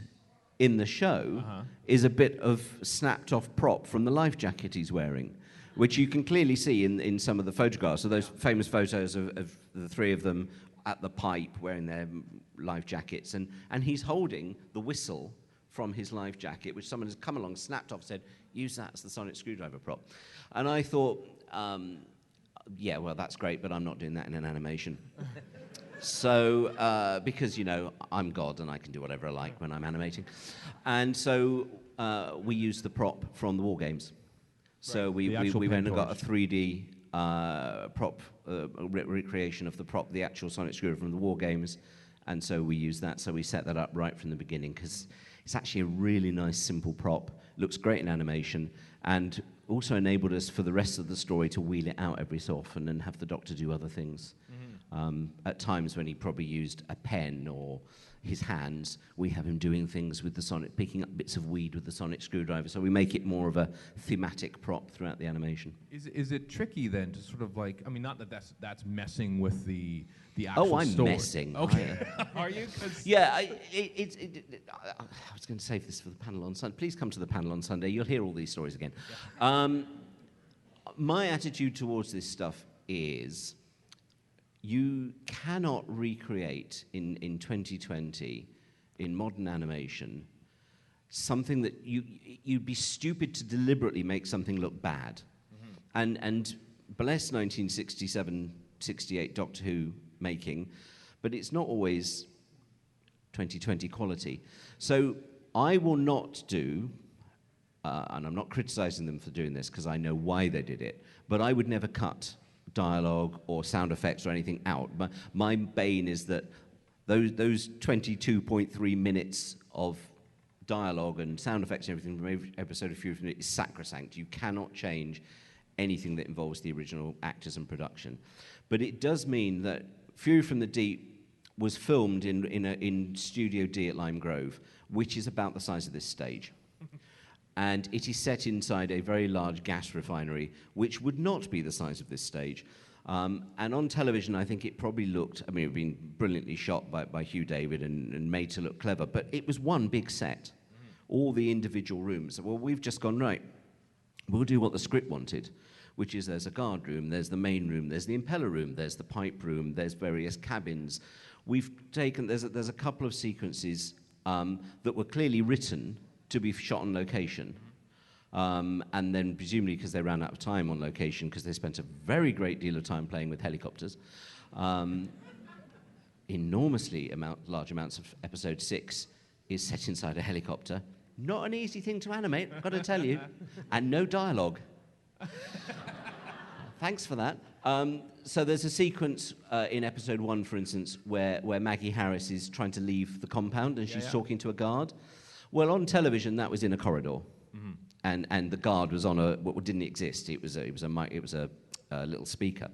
in the show is a bit of snapped-off prop from the life jacket he's wearing, which you can clearly see in some of the photographs. So those famous photos of the three of them at the pipe wearing their life jackets, and he's holding the whistle from his life jacket, which someone has come along, snapped off, said, "Use that as the sonic screwdriver prop." And I thought, yeah, well, that's great, but I'm not doing that in an animation. So, because, you know, I'm God and I can do whatever I like when I'm animating. And so we used the prop from the War Games. So we went and got a 3D prop, recreation of the prop, the actual sonic screwdriver from the War Games. And so we used that. So we set that up right from the beginning, because it's actually a really nice, simple prop. Looks great in animation, and also enabled us for the rest of the story to wheel it out every so often and have the Doctor do other things. At times when he probably used a pen or his hands, we have him doing things with the sonic, picking up bits of weed with the sonic screwdriver. So we make it more of a thematic prop throughout the animation. Is it tricky then to sort of like, I mean, not that that's messing with the actual Oh, I'm story. messing. Okay. Are you? Yeah, I was going to save this for the panel on Sunday. Please come to the panel on Sunday. You'll hear all these stories again. Yeah. My attitude towards this stuff is you cannot recreate in 2020, in modern animation, something that you'd be stupid to deliberately make something look bad. And bless 1967-68 Doctor Who making, but it's not always 2020 quality. So I will not do, and I'm not criticizing them for doing this because I know why they did it, but I would never cut dialogue or sound effects or anything out. My bane is that those 22.3 minutes of dialogue and sound effects and everything from every episode of Fury from the Deep is sacrosanct. You cannot change anything that involves the original actors and production. But it does mean that Fury from the Deep was filmed in Studio D at Lime Grove, which is about the size of this stage. And it is set inside a very large gas refinery, which would not be the size of this stage. And on television, I think it probably looked, I mean, it had been brilliantly shot by Hugh David and made to look clever, but it was one big set. All the individual rooms. Well, we've just gone, right, we'll do what the script wanted, which is there's a guard room, there's the main room, there's the impeller room, there's the pipe room, there's various cabins. We've taken, there's a couple of sequences that were clearly written to be shot on location. And then presumably because they ran out of time on location, because they spent a very great deal of time playing with helicopters. Enormously large amounts of episode 6 is set inside a helicopter. Not an easy thing to animate, I've got to tell you. And no dialogue. Thanks for that. So there's a sequence in episode 1, for instance, where Maggie Harris is trying to leave the compound and she's talking to a guard. Well, on television, that was in a corridor. And the guard was on what didn't exist. It was a little speaker.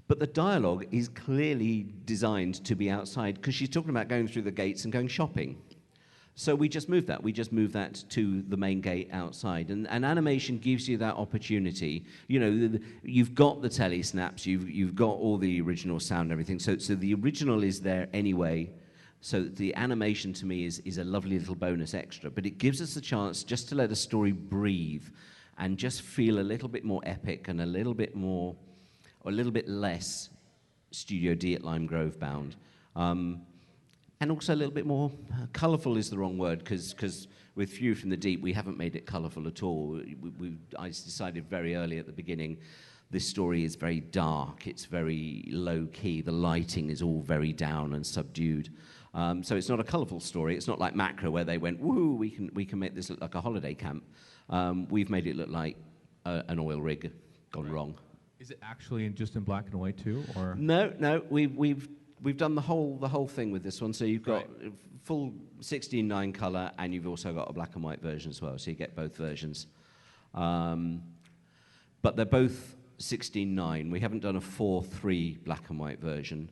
But the dialogue is clearly designed to be outside, because she's talking about going through the gates and going shopping. So we just moved that. We just moved that to the main gate outside. And animation gives you that opportunity. You know, you've got the telesnaps, you've got all the original sound and everything. So the original is there anyway. So the animation to me is a lovely little bonus extra, but it gives us a chance just to let a story breathe and just feel a little bit more epic and a little bit more, or a little bit less Studio D at Lime Grove bound. And also a little bit more colourful is the wrong word, because with View from the Deep, we haven't made it colourful at all. I decided very early at the beginning, this story is very dark, it's very low-key, the lighting is all very down and subdued. So it's not a colourful story. It's not like Macro, where they went, woo, we can make this look like a holiday camp. We've made it look like an oil rig gone wrong. Is it actually just in black and white too, or? No, we've done the whole thing with this one. So you've got full 16:9 color, and you've also got a black and white version as well. So you get both versions, but they're both 16:9. We haven't done a 4:3 black and white version.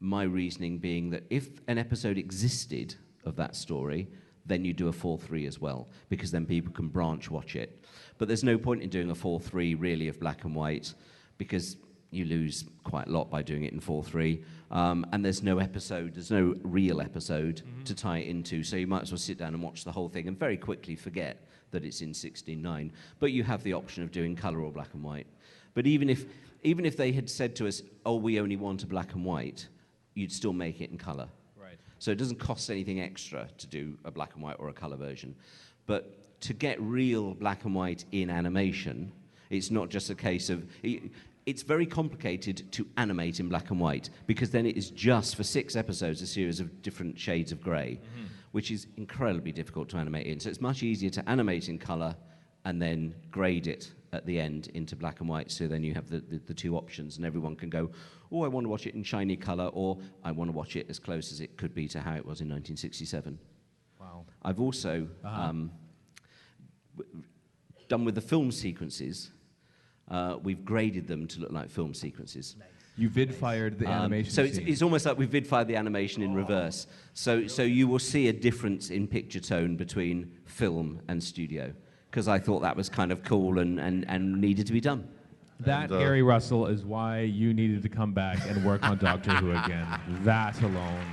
My reasoning being that if an episode existed of that story, then you do a 4:3 as well, because then people can branch watch it. But there's no point in doing a 4:3 really of black and white, because you lose quite a lot by doing it in 4:3, and there's no real episode to tie it into, so you might as well sit down and watch the whole thing and very quickly forget that it's in 16:9. But you have the option of doing colour or black and white. But even if they had said to us, oh, we only want a black and white, you'd still make it in colour. Right. So it doesn't cost anything extra to do a black and white or a colour version. But to get real black and white in animation, it's not just a case of... It's very complicated to animate in black and white, because then it is just for 6 episodes a series of different shades of grey, which is incredibly difficult to animate in. So it's much easier to animate in colour and then grade it at the end into black and white, so then you have the two options, and everyone can go, oh, I want to watch it in shiny colour, or I want to watch it as close as it could be to how it was in 1967. Wow. I've also done with the film sequences. We've graded them to look like film sequences. Nice. You vid-fired the animation So scene. it's almost like we've vid-fired the animation in reverse. So you will see a difference in picture tone between film and studio, because I thought that was kind of cool and needed to be done. That, Gary Russell, is why you needed to come back and work on Doctor Who again. That alone.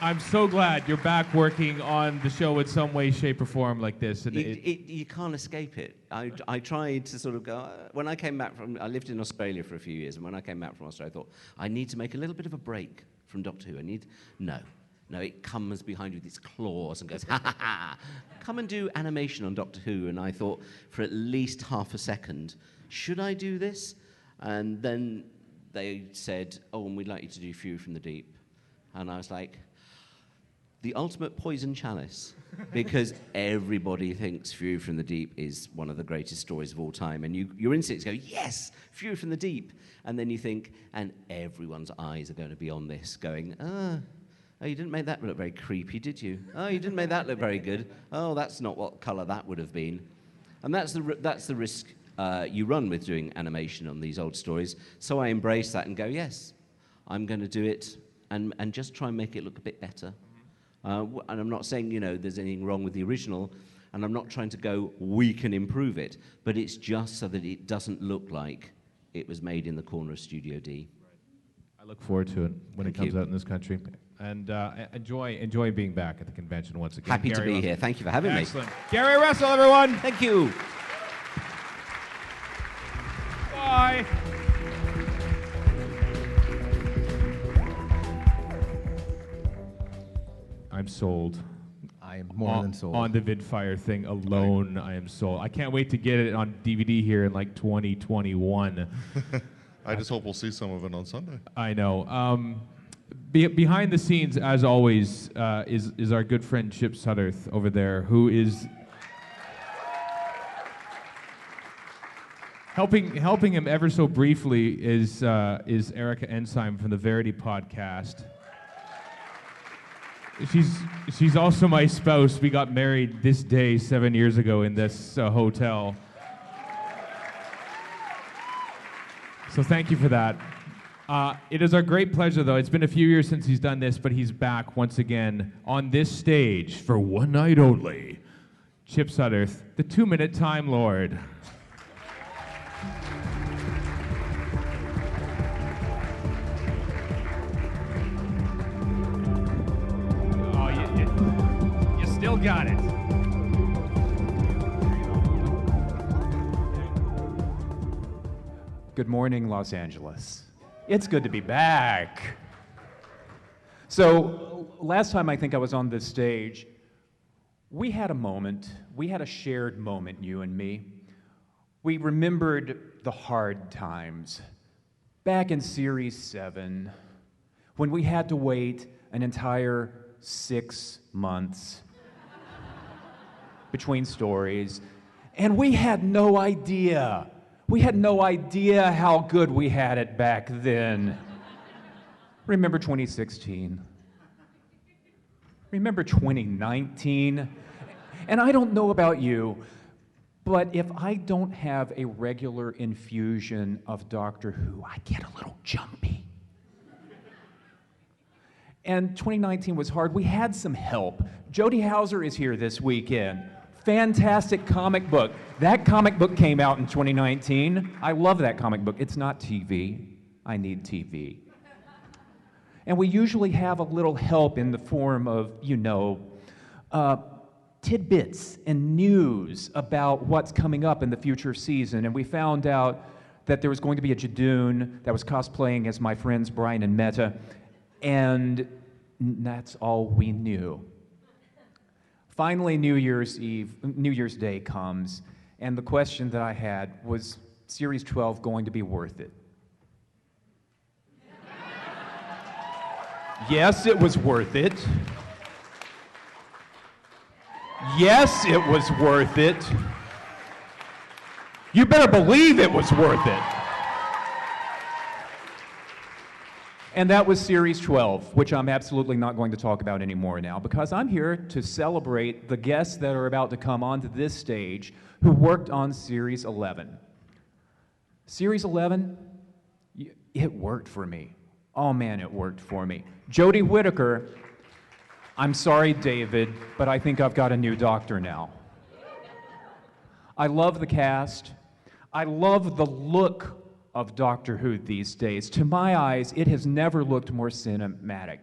I'm so glad you're back working on the show in some way, shape, or form like this. And you can't escape it. I tried to sort of go... When I came back from... I lived in Australia for a few years, and when I came back from Australia, I thought, I need to make a little bit of a break from Doctor Who. No, it comes behind you with its claws and goes, ha, ha, ha. Come and do animation on Doctor Who. And I thought, for at least half a second, should I do this? And then they said, oh, and we'd like you to do View from the Deep. And I was like, the ultimate poison chalice, because everybody thinks View from the Deep is one of the greatest stories of all time. And your instincts go, yes, View from the Deep. And then you think, and everyone's eyes are going to be on this, going, oh, you didn't make that look very creepy, did you? Oh, you didn't make that look very good. Oh, that's not what colour that would have been. And that's the risk you run with doing animation on these old stories. So I embrace that and go, yes, I'm going to do it and just try and make it look a bit better. And I'm not saying, there's anything wrong with the original, and I'm not trying to go, we can improve it, but it's just so that it doesn't look like it was made in the corner of Studio D. I look forward to it when it comes out in this country. And enjoy being back at the convention once again. Happy to be here. Thank you for having me. Excellent. Gary Russell, everyone. Thank you. Bye. I'm sold. I am more than sold. On the VidFire thing alone, I am sold. I can't wait to get it on DVD here in like 2021. I just hope we'll see some of it on Sunday. I know. Behind the scenes, as always, is our good friend Chip Sudderth over there, who is helping him ever so briefly is Erica Ensheim from the Verity podcast. She's also my spouse. We got married this day 7 years ago in this hotel. So thank you for that. It is our great pleasure, though. It's been a few years since he's done this, but he's back once again on this stage for one night only. Chip Sudderth, the 2-Minute Time Lord. still got it. Good morning, Los Angeles. It's good to be back. So, last time I think I was on this stage, we had a moment, we had a shared moment, you and me. We remembered the hard times back in Series 7 when we had to wait an entire 6 months between stories, and we had no idea. We had no idea how good we had it back then. Remember 2016? Remember 2019? And I don't know about you, but if I don't have a regular infusion of Doctor Who, I get a little jumpy. And 2019 was hard. We had some help. Jodie Houser is here this weekend. Fantastic comic book. That comic book came out in 2019. I love that comic book. It's not TV. I need TV. And we usually have a little help in the form of, tidbits and news about what's coming up in the future season. And we found out that there was going to be a Jadoon that was cosplaying as my friends Brian and Meta. And that's all we knew. Finally, New Year's Day comes, and the question that I had was, Series 12 going to be worth it? Yes, it was worth it. Yes, it was worth it. You better believe it was worth it. And that was Series 12, which I'm absolutely not going to talk about anymore now, because I'm here to celebrate the guests that are about to come onto this stage who worked on Series 11. Series 11, it worked for me. Oh man, it worked for me. Jodie Whittaker, I'm sorry, David, but I think I've got a new doctor now. I love the cast. I love the look of Doctor Who these days. To my eyes, it has never looked more cinematic.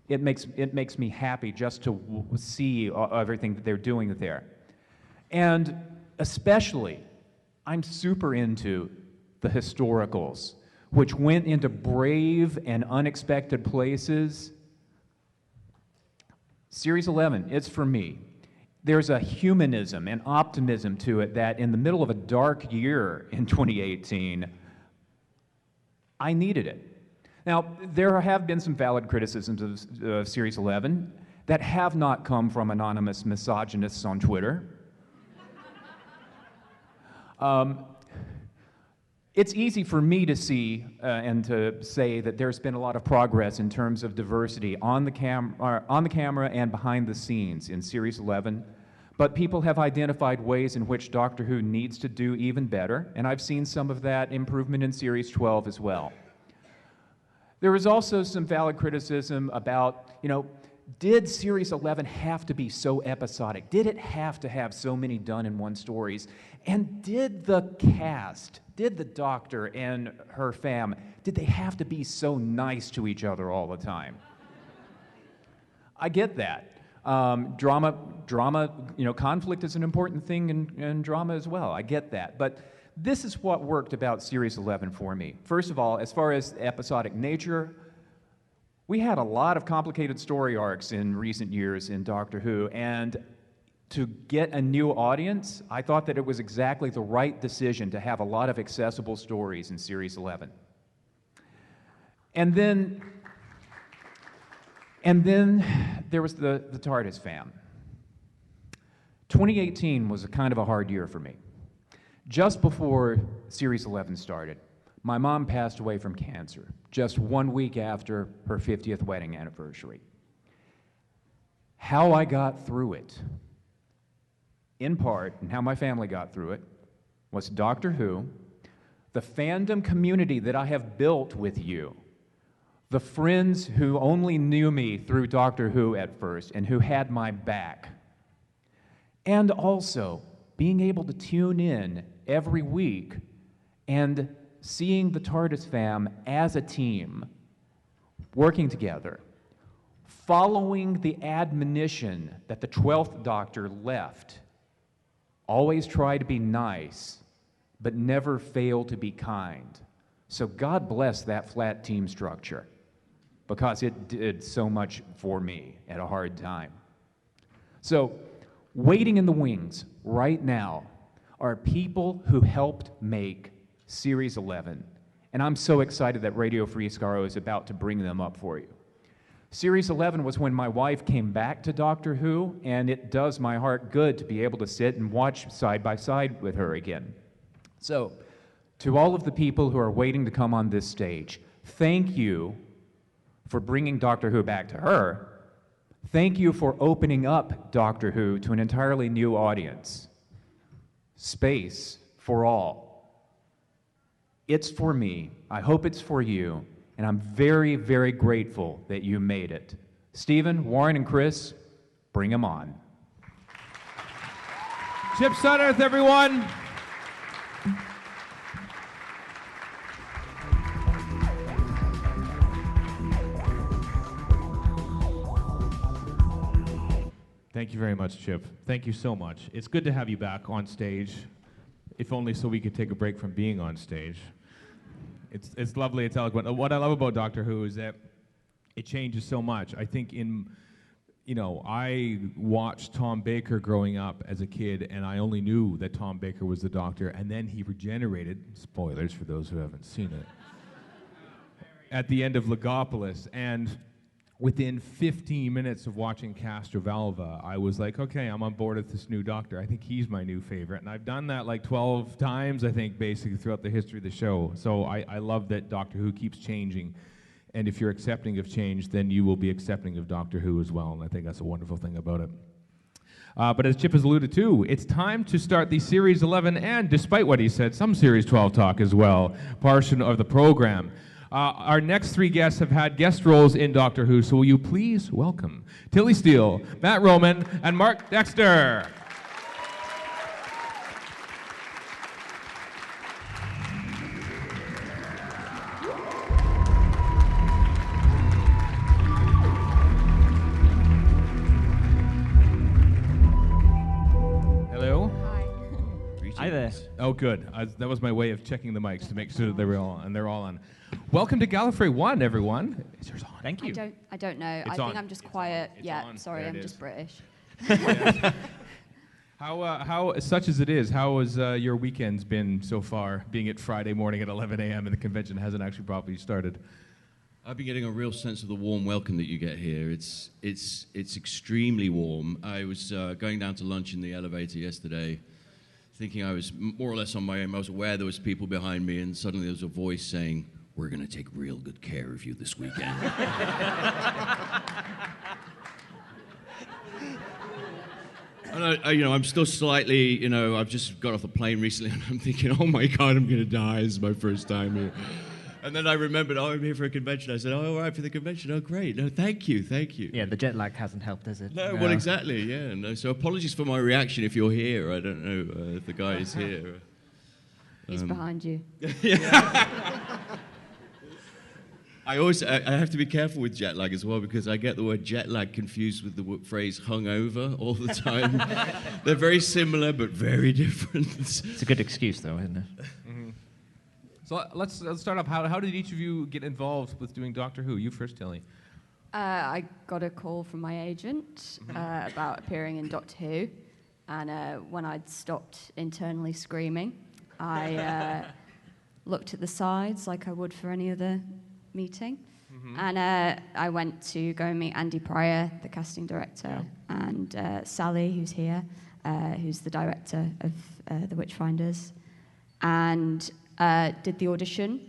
It makes me happy just to see everything that they're doing there. And especially, I'm super into the historicals, which went into brave and unexpected places. Series 11, it's for me. There's a humanism and optimism to it that in the middle of a dark year in 2018, I needed it. Now, there have been some valid criticisms of Series 11 that have not come from anonymous misogynists on Twitter. It's easy for me to see and to say that there's been a lot of progress in terms of diversity on the camera and behind the scenes in Series 11, but people have identified ways in which Doctor Who needs to do even better, and I've seen some of that improvement in Series 12 as well. There was also some valid criticism about, did Series 11 have to be so episodic? Did it have to have so many done-in-one stories? And did the cast, did the Doctor and her fam, did they have to be so nice to each other all the time? I get that. Drama, conflict is an important thing in drama as well. I get that. But this is what worked about Series 11 for me. First of all, as far as episodic nature, we had a lot of complicated story arcs in recent years in Doctor Who, and to get a new audience, I thought that it was exactly the right decision to have a lot of accessible stories in Series 11. And then there was the Tardis fam. 2018 was a kind of a hard year for me. Just before Series 11 started, my mom passed away from cancer, just 1 week after her 50th wedding anniversary. How I got through it, in part, and how my family got through it, was Doctor Who, the fandom community that I have built with you, the friends who only knew me through Doctor Who at first and who had my back, and also being able to tune in every week and seeing the TARDIS fam as a team working together following the admonition that the 12th Doctor left. Always try to be nice, but never fail to be kind. So God bless that flat team structure, because it did so much for me at a hard time. So, waiting in the wings right now are people who helped make Series 11, and I'm so excited that Radio Free Skaro is about to bring them up for you. Series 11 was when my wife came back to Doctor Who, and it does my heart good to be able to sit and watch side by side with her again. So, to all of the people who are waiting to come on this stage, thank you for bringing Doctor Who back to her. Thank you for opening up Doctor Who to an entirely new audience. Space for all. It's for me. I hope it's for you. And I'm very, very grateful that you made it. Stephen, Warren, and Chris, bring them on. Chip Sudderth, everyone. Thank you very much, Chip. Thank you so much. It's good to have you back on stage, if only so we could take a break from being on stage. It's lovely, it's eloquent. What I love about Doctor Who is that it changes so much. I think I watched Tom Baker growing up as a kid, and I only knew that Tom Baker was the Doctor, and then he regenerated, spoilers for those who haven't seen it, at the end of Legopolis, and within 15 minutes of watching Castrovalva, I was like, okay, I'm on board with this new Doctor. I think he's my new favorite. And I've done that like 12 times, I think, basically throughout the history of the show. So I love that Doctor Who keeps changing. And if you're accepting of change, then you will be accepting of Doctor Who as well. And I think that's a wonderful thing about it. But as Chip has alluded to, it's time to start the Series 11 and, despite what he said, some Series 12 talk as well, portion of the program. Our next three guests have had guest roles in Doctor Who, so will you please welcome Tilly Steele, Matt Rohman, and Mark Dexter. Hello. Hi there. Oh, good. That was my way of checking the mics to make sure that they're all on. Welcome to Gallifrey One, everyone. Is yours on? Thank you. I don't know. It's I think on. I'm just quiet. It's Yeah, on. sorry, There it I'm is. just British. How, such as it is, how has your weekends been so far, being it Friday morning at 11 a.m. and the convention hasn't actually properly started? I've been getting a real sense of the warm welcome that you get here. It's extremely warm. I was going down to lunch in the elevator yesterday, thinking I was more or less on my own. I was aware there was people behind me, and suddenly there was a voice saying, "We're going to take real good care of you this weekend." And I'm still slightly, I've just got off the plane recently, and I'm thinking, oh my God, I'm going to die. This is my first time here. And then I remembered, I'm here for a convention. I said, oh, all right, for the convention. Oh, great. No, thank you. Yeah, the jet lag hasn't helped, has it? No, well, exactly, yeah. No, so apologies for my reaction if you're here. I don't know if the guy is here. He's behind you. I have to be careful with jet lag as well, because I get the word jet lag confused with the phrase hungover all the time. They're very similar, but very different. It's a good excuse, though, isn't it? Mm-hmm. So let's start off. How did each of you get involved with doing Doctor Who? You first, Tilly. I got a call from my agent about appearing in Doctor Who, and when I'd stopped internally screaming, I looked at the sides like I would for any other meeting, and I went to go and meet Andy Pryor, the casting director, and Sallie, who's here, who's the director of The Witchfinders, and did the audition.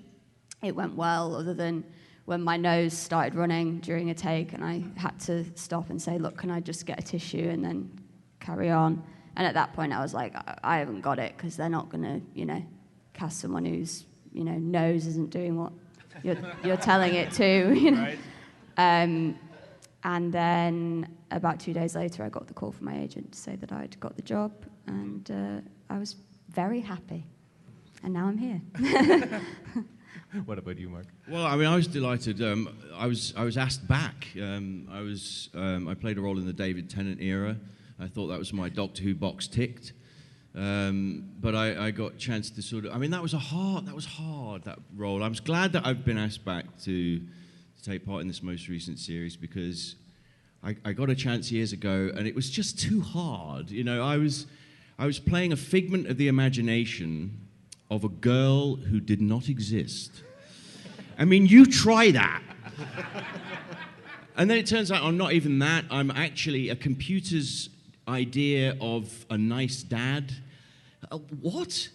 It went well, other than when my nose started running during a take, and I had to stop and say, look, can I just get a tissue and then carry on? And at that point, I was like, I haven't got it, because they're not going to, cast someone whose, nose isn't doing what you're telling it to, Right. And then about 2 days later, I got the call from my agent to say that I'd got the job, and I was very happy. And now I'm here. What about you, Mark? Well, I mean, I was delighted. I was asked back. I played a role in the David Tennant era. I thought that was my Doctor Who box ticked. But I got a chance to sort of. I mean, that was hard. That role. I was glad that I've been asked back to take part in this most recent series because I got a chance years ago, and it was just too hard. You know, I was playing a figment of the imagination of a girl who did not exist. I mean, you try that. And then it turns out I'm not even that. I'm actually a computer's idea of a nice dad. What?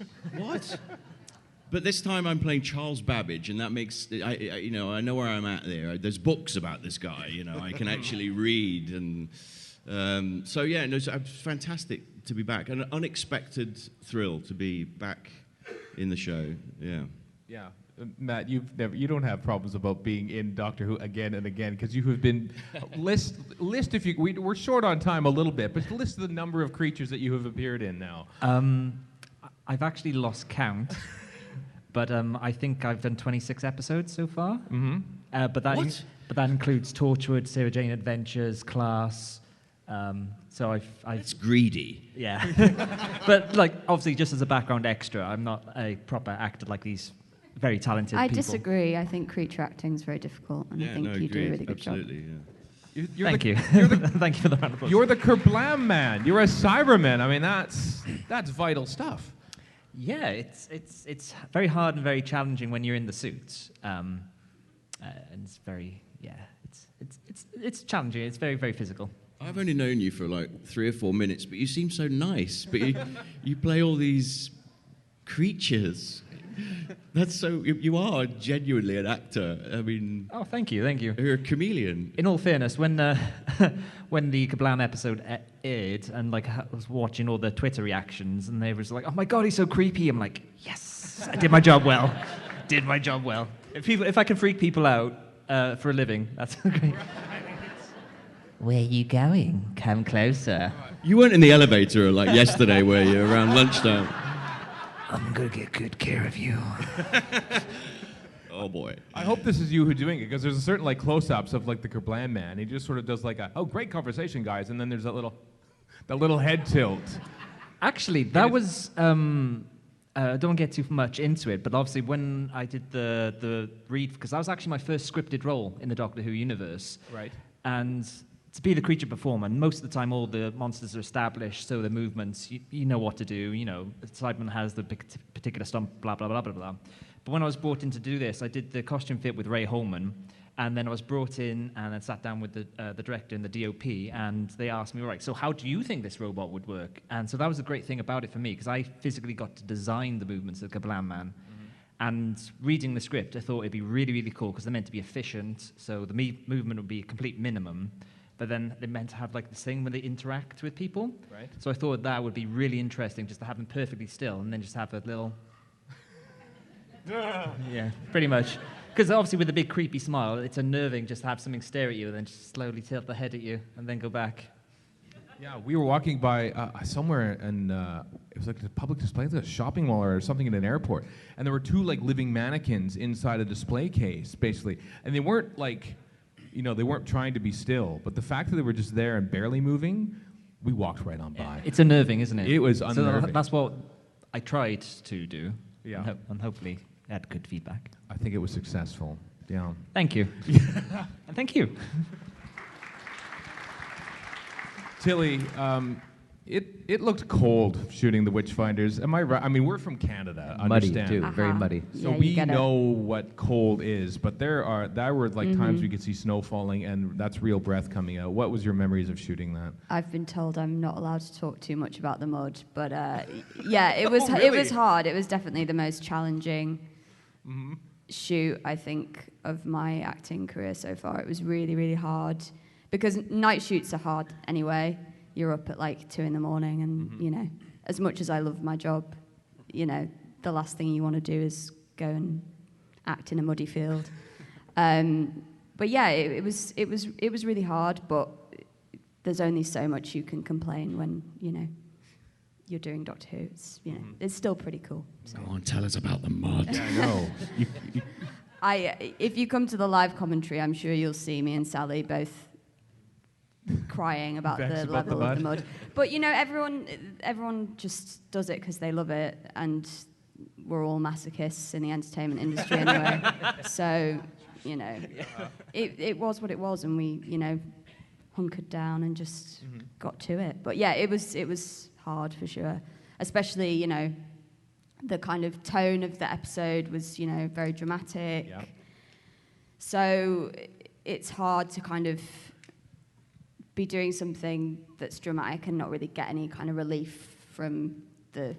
But this time I'm playing Charles Babbage, and that makes, I know where I'm at there. There's books about this guy, you know, I can actually read. And so, yeah, no, so it's fantastic to be back. An unexpected thrill to be back in the show, yeah. Yeah. Matt, you don't have problems about being in Doctor Who again and again because you have been list if you we're short on time a little bit, but list the number of creatures that you have appeared in now. I've actually lost count, but I think I've done 26 episodes so far. Mm-hmm. But that includes Torchwood, Sarah Jane Adventures, Class. So I've It's greedy. Yeah. But like obviously just as a background extra, I'm not a proper actor like these very talented I people. disagree. I think creature acting is very difficult, and I think you do a really good job. Absolutely, yeah. Thank you. Thank you for the round of applause. You're the Kerblam man. You're a Cyberman. I mean, that's vital stuff. Yeah, it's very hard and very challenging when you're in the suit, and it's very it's challenging. It's very, very physical. I've only known you for like 3 or 4 minutes, but you seem so nice. But you play all these creatures. That's so. You are genuinely an actor. I mean. Oh, thank you. You're a chameleon. In all fairness, when the Kerblam episode aired, and like I was watching all the Twitter reactions, and they were like, "Oh my God, he's so creepy." I'm like, "Yes, I did my job well. Did my job well." If I can freak people out for a living, that's great. Where are you going? Come closer. You weren't in the elevator like yesterday, were you? Around lunchtime. I'm gonna get good care of you. Oh boy. I hope this is you who's doing it because there's a certain like close-ups of like the Kerblam man. He just sort of does like great conversation, guys, and then there's that little head tilt. Actually, that was. Don't get too much into it, but obviously when I did the read, because that was actually my first scripted role in the Doctor Who universe. Right. And to be the creature performer, most of the time all the monsters are established, so the movements, you know what to do, you know, Sideman has the particular stump, blah, blah, blah, blah, blah. But when I was brought in to do this, I did the costume fit with Rohman, and then I was brought in and I sat down with the director and the DOP, and they asked me, all right, so how do you think this robot would work? And so that was the great thing about it for me, because I physically got to design the movements of the Kerblam man. And reading the script, I thought it'd be really, really cool, because they're meant to be efficient, so the movement would be a complete minimum. But then they meant to have like this thing where they interact with people. Right. So I thought that would be really interesting, just to have them perfectly still and then just have a little. Yeah, pretty much. Because obviously with a big creepy smile, it's unnerving just to have something stare at you and then just slowly tilt the head at you and then go back. Yeah, we were walking by somewhere, and it was like a public display, like a shopping mall or something in an airport, and there were 2 like living mannequins inside a display case, basically, and they weren't like. You know, they weren't trying to be still, but the fact that they were just there and barely moving, we walked right on by. It's unnerving, isn't it? It was unnerving. So that's what I tried to do. Yeah. And hopefully had good feedback. I think it was successful. Yeah. Thank you. And thank you. Tilly, it looked cold shooting the Witchfinders. Am I right? I mean, we're from Canada. Muddy understand. too, very muddy. So Yeah, we know what cold is, but there were like times we could see snow falling, and that's real breath coming out. What was your memories of shooting that? I've been told I'm not allowed to talk too much about the mud, but yeah, it was really? it was hard. It was definitely the most challenging shoot, I think, of my acting career so far. It was really, really hard because night shoots are hard anyway. You're up at like 2 a.m, and you know, as much as I love my job, you know, the last thing you want to do is go and act in a muddy field. But yeah, it was really hard. But there's only so much you can complain when, you know, you're doing Doctor Who. It's, you know, it's still pretty cool. So. Go on, tell us about the mod. Yeah, I know. If you come to the live commentary, I'm sure you'll see me and Sallie both crying about the level of the mud. But you know, everyone just does it because they love it, and we're all masochists in the entertainment industry anyway. So, you know, it was what it was, and we, you know, hunkered down and just got to it. But yeah, it was hard for sure, especially, you know, the kind of tone of the episode was, you know, very dramatic. Yeah. So it's hard to kind of be doing something that's dramatic and not really get any kind of relief from the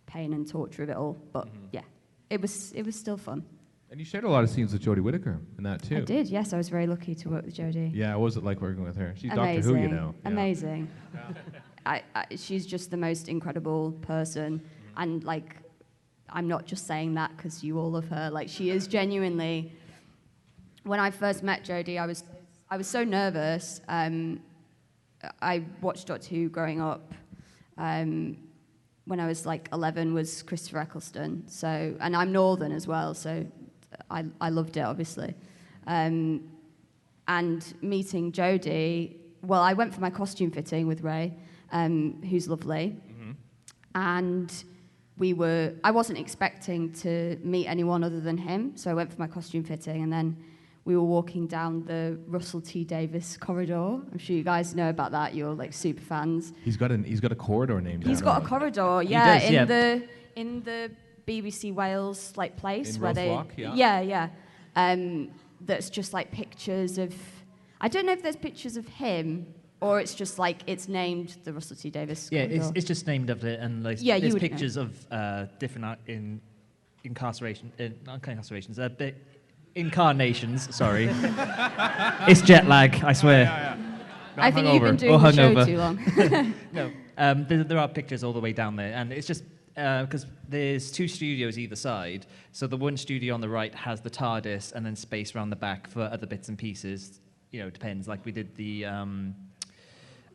pain and torture of it all. But yeah, it was still fun. And you shared a lot of scenes with Jodie Whittaker in that too. I did, yes. I was very lucky to work with Jodie. Yeah, what was it like working with her? She's Amazing. Doctor Who, you know. Yeah. Amazing. She's just the most incredible person. And like, I'm not just saying that because you all love her. Like, she is genuinely. When I first met Jodie, I was so nervous. I watched Doctor Who growing up. When I was like 11 was Christopher Eccleston. So, and I'm Northern as well, so I loved it, obviously. And meeting Jodie, well, I went for my costume fitting with Ray, who's lovely. And I wasn't expecting to meet anyone other than him, so I went for my costume fitting, and then we were walking down the Russell T Davies corridor. I'm sure you guys know about that. You're like super fans. He's got a corridor named. He's got a corridor, yeah, in the BBC Wales like place in where Rothlock, yeah. That's just like pictures of. I don't know if there's pictures of him or it's just like it's named the Russell T Davies. Yeah, corridor. it's just named after it, and like there's pictures of different incarcerations. Sorry, it's jet lag. I swear. Yeah. I think you've been doing the show too long. No, there are pictures all the way down there, and it's just because there's two studios either side. So the one studio on the right has the TARDIS, and then space around the back for other bits and pieces. You know, it depends. Like we did the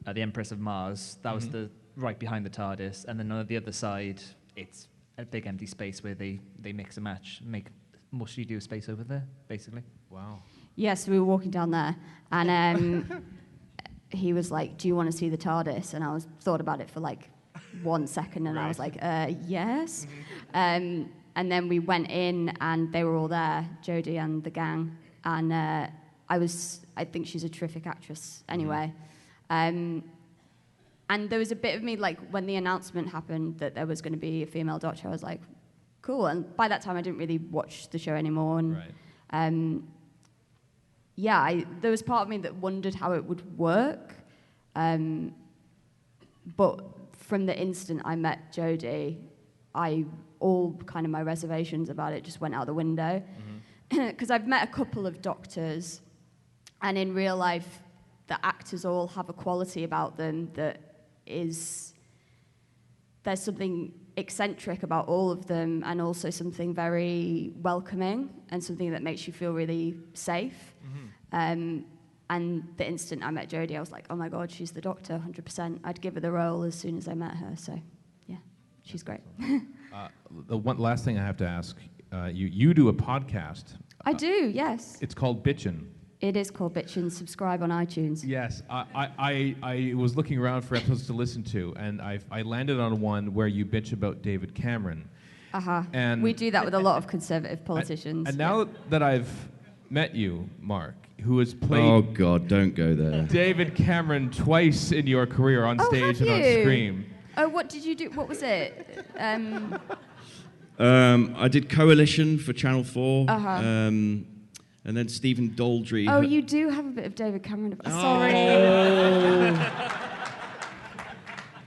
Empress of Mars. That was the right behind the TARDIS, and then on the other side, it's a big empty space where they mix and match, make more studio space over there, basically. Wow. Yes, we were walking down there, and he was like, "Do you want to see the TARDIS?" And I thought about it for like 1 second, and I was like, "Yes." And then we went in, and they were all there, Jodie and the gang, and I think she's a terrific actress anyway. And there was a bit of me, like, when the announcement happened that there was going to be a female Doctor, I was like, cool. And by that time, I didn't really watch the show anymore. And there was part of me that wondered how it would work. But from the instant I met Jodie, all kind of my reservations about it just went out the window. Because I've met a couple of Doctors, and in real life, the actors all have a quality about them that is... There's something eccentric about all of them, and also something very welcoming and something that makes you feel really safe. And the instant I met Jodie, I was like, oh my God, she's the Doctor, 100%. I'd give her the role as soon as I met her. So, yeah, she's great. The one last thing I have to ask, you do a podcast. I do, yes. It's called Bitchin'. It is called Bitchin'. Subscribe on iTunes. Yes, I was looking around for episodes to listen to, and I landed on one where you bitch about David Cameron. And we do that with a lot of conservative politicians. And now that I've met you, Mark, who has played... Oh, God, don't go there. David Cameron twice in your career on stage and on screen. Oh, what did you do? What was it? I did Coalition for Channel 4. And then Stephen Daldry. Oh, you do have a bit of David Cameron. Sorry.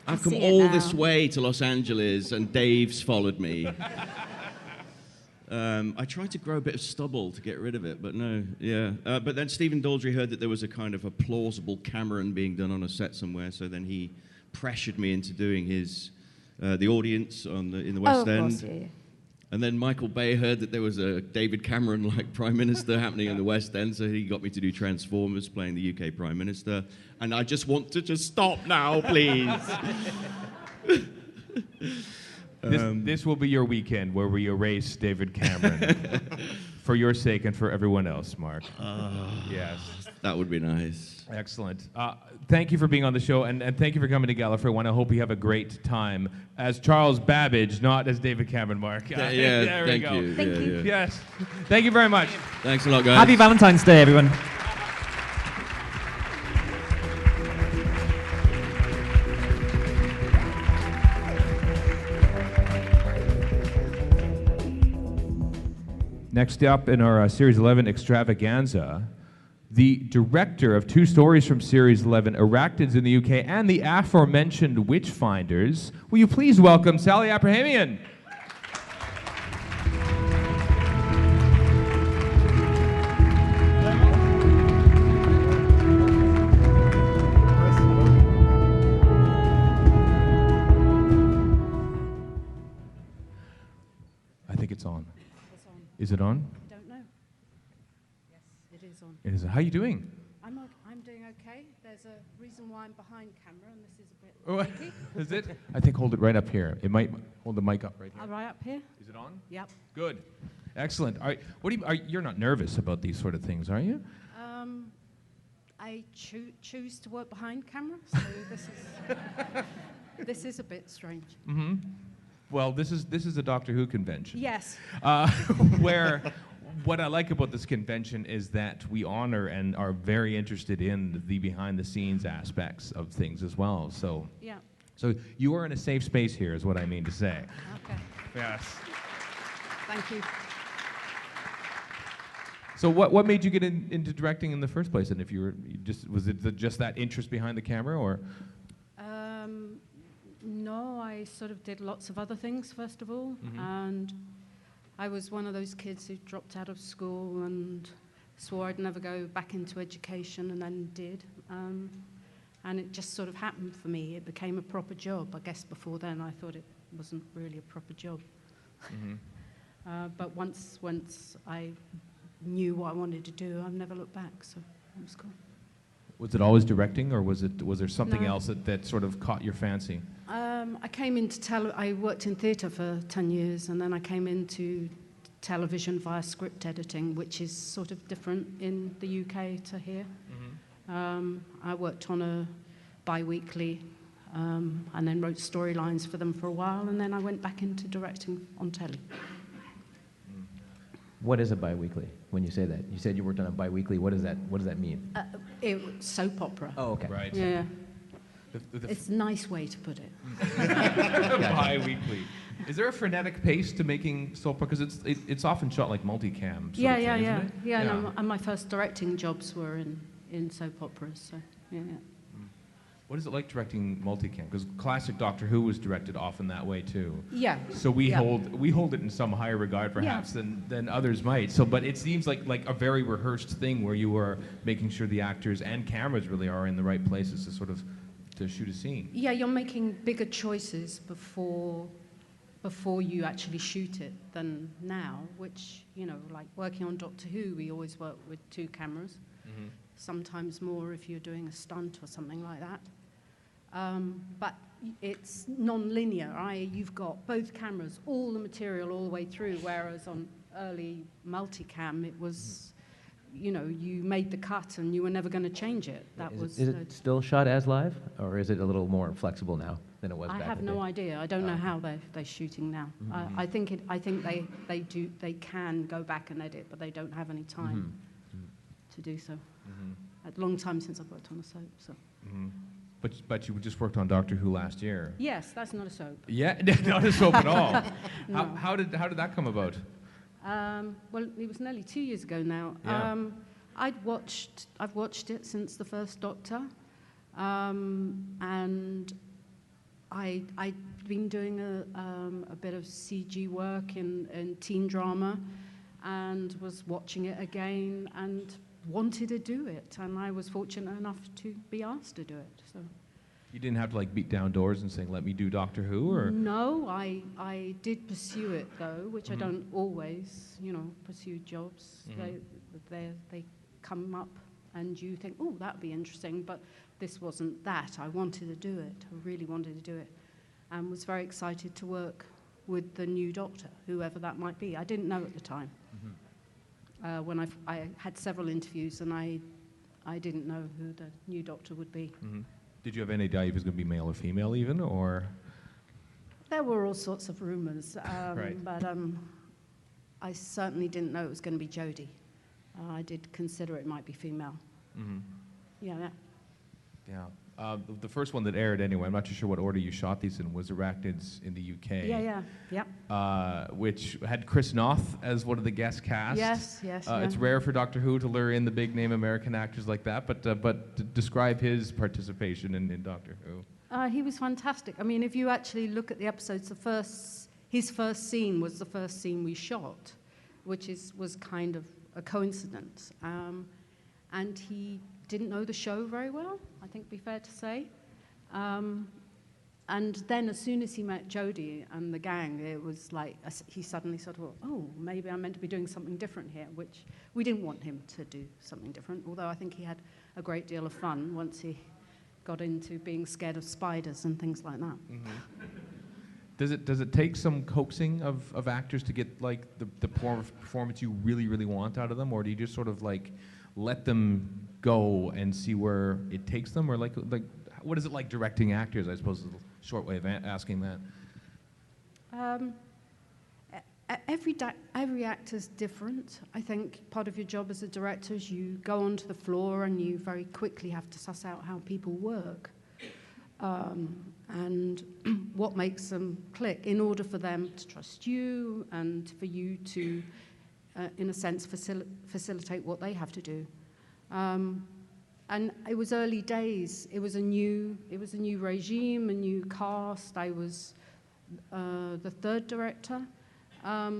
I've come all this way to Los Angeles, and Dave's followed me. I tried to grow a bit of stubble to get rid of it, but no, yeah. But then Stephen Daldry heard that there was a kind of a plausible Cameron being done on a set somewhere, so then he pressured me into doing his the audience in the West End. Of course, yeah. And then Michael Bay heard that there was a David Cameron-like Prime Minister happening in the West End, so he got me to do Transformers, playing the UK Prime Minister. And I just want to just stop now, please. This will be your weekend where we erase David Cameron for your sake and for everyone else, Mark. Yes. That would be nice. Excellent. Thank you for being on the show, and thank you for coming to Gallifrey One. I hope you have a great time as Charles Babbage, not as David Cameron, Mark. Yeah, there we thank go. you. Thank you. Yes. Thank you very much. Thanks a lot, guys. Happy Valentine's Day, everyone. Next up in our Series 11 extravaganza, the director of 2 stories from Series 11, Arachnids in the UK, and the aforementioned Witchfinders. Will you please welcome Sallie Aprahamian? I think it's on. Is it on? I don't know. Yes, it is on. It is. How are you doing? I'm doing okay. There's a reason why I'm behind camera, and this is a bit tricky. Is it? I think hold it right up here. It might hold the mic up right here. Right up here? Is it on? Yep. Good. Excellent. All right. What do you? You're not nervous about these sort of things, are you? I choose to work behind camera, so this is a bit strange. Mm-hmm. Well, this is a Doctor Who convention. Yes. Where what I like about this convention is that we honor and are very interested in the behind-the-scenes aspects of things as well. So, Yeah. So you are in a safe space here, is what I mean to say. Okay. Yes. Thank you. So what made you get into directing in the first place? And if was it just that interest behind the camera, or? No, I sort of did lots of other things first of all, and I was one of those kids who dropped out of school and swore I'd never go back into education, and then did. And it just sort of happened for me. It became a proper job. I guess before then I thought it wasn't really a proper job. But once I knew what I wanted to do, I've never looked back, so it was cool. Was it always directing, or was there something No. else that sort of caught your fancy? I came into I worked in theatre for 10 years, and then I came into television via script editing, which is sort of different in the UK to here. I worked on a bi-weekly and then wrote storylines for them for a while, and then I went back into directing on telly. What is a bi-weekly? When you say that, you said you worked on a bi-weekly. What does that mean? Soap opera. Oh, okay. Right. Yeah. It's a nice way to put it. Bi-weekly. Is there a frenetic pace to making soap opera? Because it's often shot like multicam. Yeah. Yeah. And my first directing jobs were in soap operas. So yeah. What is it like directing multicam? Because classic Doctor Who was directed often that way too. Yeah. So we hold it in some higher regard perhaps than others might. So, but it seems like a very rehearsed thing where you are making sure the actors and cameras really are in the right places to shoot a scene. Yeah, you're making bigger choices before you actually shoot it than now. Which like working on Doctor Who, we always work with 2 cameras. Sometimes more if you're doing a stunt or something like that. But it's non-linear. You've got both cameras, all the material all the way through, whereas on early multicam it was, you made the cut and you were never going to change it. Is it still shot as live, or is it a little more flexible now than it was back I have in the no day? idea. I don't know how they're shooting now. I think they can go back and edit, but they don't have any time to do so. A long time since I've worked on a soap. So. But you just worked on Doctor Who last year. Yes, that's not a soap. Yeah, not a soap at all. No. How did that come about? Well, it was nearly 2 years ago now. Yeah. I've watched it since the first Doctor, and I'd been doing a bit of CG work in teen drama, and was watching it again and wanted to do it, and I was fortunate enough to be asked to do it. So. You didn't have to beat down doors and saying, "Let me do Doctor Who," or no, I did pursue it though, which I don't always, pursue jobs. They come up, and you think, "Oh, that'd be interesting," but this wasn't that. I wanted to do it. I really wanted to do it, and was very excited to work with the new Doctor, whoever that might be. I didn't know at the time. When I had several interviews, and I didn't know who the new Doctor would be. Did you have any idea if it was going to be male or female even, or? There were all sorts of rumors, Right. but I certainly didn't know it was going to be Jodie. I did consider it might be female. Yeah. The first one that aired anyway, I'm not too sure what order you shot these in, was Arachnids in the UK. Yeah. Which had Chris Noth as one of the guest cast. Yes. It's rare for Doctor Who to lure in the big name American actors like that, but describe his participation in Doctor Who. He was fantastic. I mean, if you actually look at the episodes, his first scene was the first scene we shot, which was kind of a coincidence. And he didn't know the show very well, I think it'd be fair to say. And then as soon as he met Jodie and the gang, it was like he suddenly sort of, oh, maybe I'm meant to be doing something different here, which we didn't want him to do something different, although I think he had a great deal of fun once he got into being scared of spiders and things like that. Does it take some coaxing of actors to get like the performance you really want out of them, or do you just sort of like let them go and see where it takes them, or like what is it like directing actors? I suppose is a short way of asking that. Every actor's different. I think part of your job as a director is you go onto the floor and you very quickly have to suss out how people work and what makes them click in order for them to trust you and for you to, in a sense, facilitate what they have to do. And it was early days. It was a new regime, a new cast. I was the third director.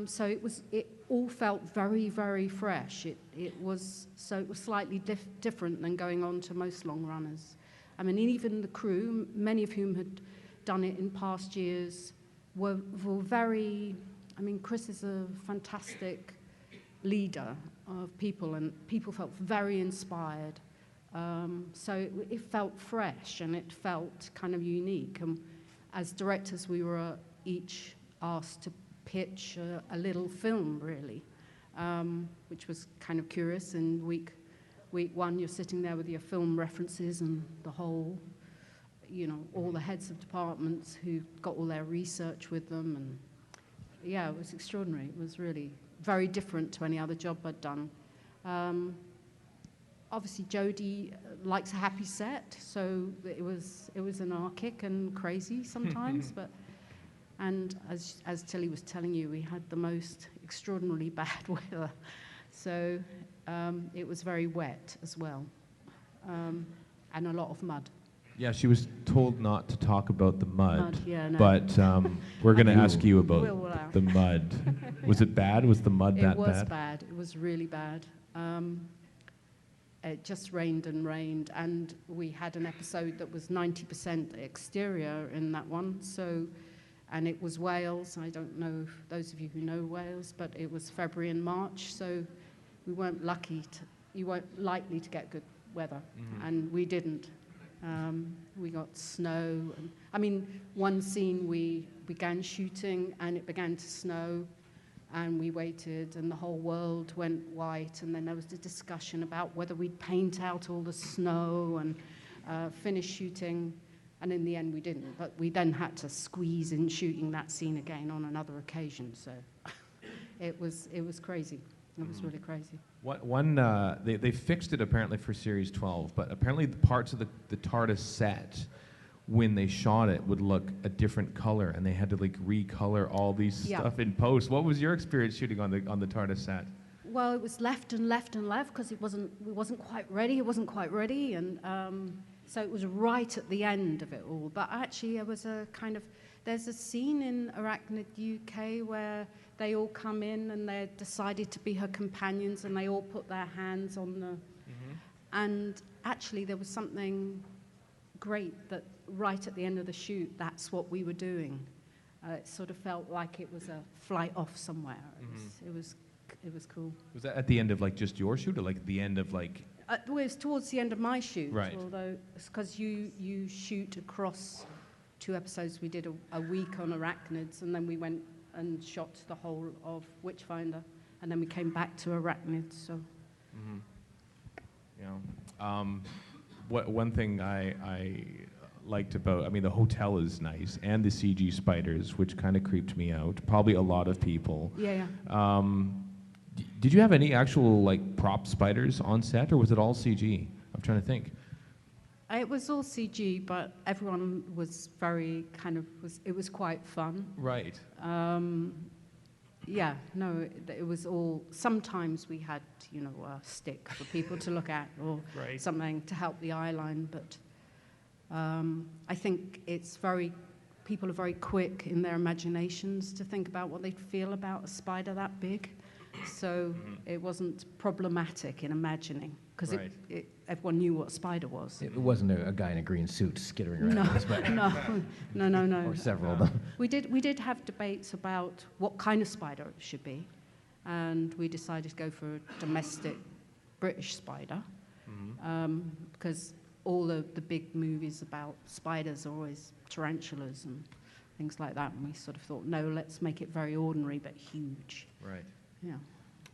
So it all felt very, very fresh. It was slightly different than going on to most long runners. I mean, even the crew, many of whom had done it in past years, were very. I mean, Chris is a fantastic leader of people, and people felt very inspired. So it felt fresh and it felt kind of unique. And as directors, we were each asked to pitch a little film, really, which was kind of curious. In week one, you're sitting there with your film references and the whole, all the heads of departments who got all their research with them. And yeah, it was extraordinary. It was really very different to any other job I'd done. Obviously, Jodie likes a happy set, so it was anarchic and crazy sometimes, and as Tilly was telling you, we had the most extraordinarily bad weather, so it was very wet as well, and a lot of mud. Yeah, she was told not to talk about the mud, yeah, no. but we're going to ask you about the mud. Was it bad? Was the mud that bad? It was bad. It was really bad. It just rained, and we had an episode that was 90% exterior in that one, and it was Wales. I don't know if those of you who know Wales, but it was February and March, so you weren't likely to get good weather, and we didn't. We got snow. One scene we began shooting, and it began to snow, and we waited, and the whole world went white, and then there was the discussion about whether we'd paint out all the snow and finish shooting, and in the end we didn't. But we then had to squeeze in shooting that scene again on another occasion, so it was crazy. It was really crazy. They fixed it apparently for Series 12, but apparently the parts of the Tardis set, when they shot it, would look a different color, and they had to recolor all these stuff in post. What was your experience shooting on the Tardis set? Well, it was left because it wasn't quite ready. It wasn't quite ready, and so it was right at the end of it all. But actually, there's a scene in Arachnid UK where they all come in and they're decided to be her companions, and they all put their hands on the. And actually, there was something great that right at the end of the shoot, that's what we were doing. It sort of felt like it was a flight off somewhere. It was cool. Was that at the end of just your shoot, or the end of Well, it was towards the end of my shoot, right? Although it's because you shoot across 2 episodes we did a week on arachnids, and then we went and shot the whole of Witchfinder, and then we came back to arachnids. So, one thing I liked about, I mean, the hotel is nice, and the CG spiders, which kind of creeped me out. Probably a lot of people. Yeah. Did you have any actual like prop spiders on set, or was it all CG? I'm trying to think. It was all CG, but everyone was very it was quite fun. Right. Yeah, no, it was all, sometimes we had, a stick for people to look at or something to help the eye line, but I think people are very quick in their imaginations to think about what they'd feel about a spider that big. So it wasn't problematic in imagining, because everyone knew what a spider was. It wasn't a guy in a green suit skittering around. No. Or several of them. We did have debates about what kind of spider it should be, and we decided to go for a domestic British spider, because all the big movies about spiders are always tarantulas and things like that, and we sort of thought, no, let's make it very ordinary but huge. Right. Yeah.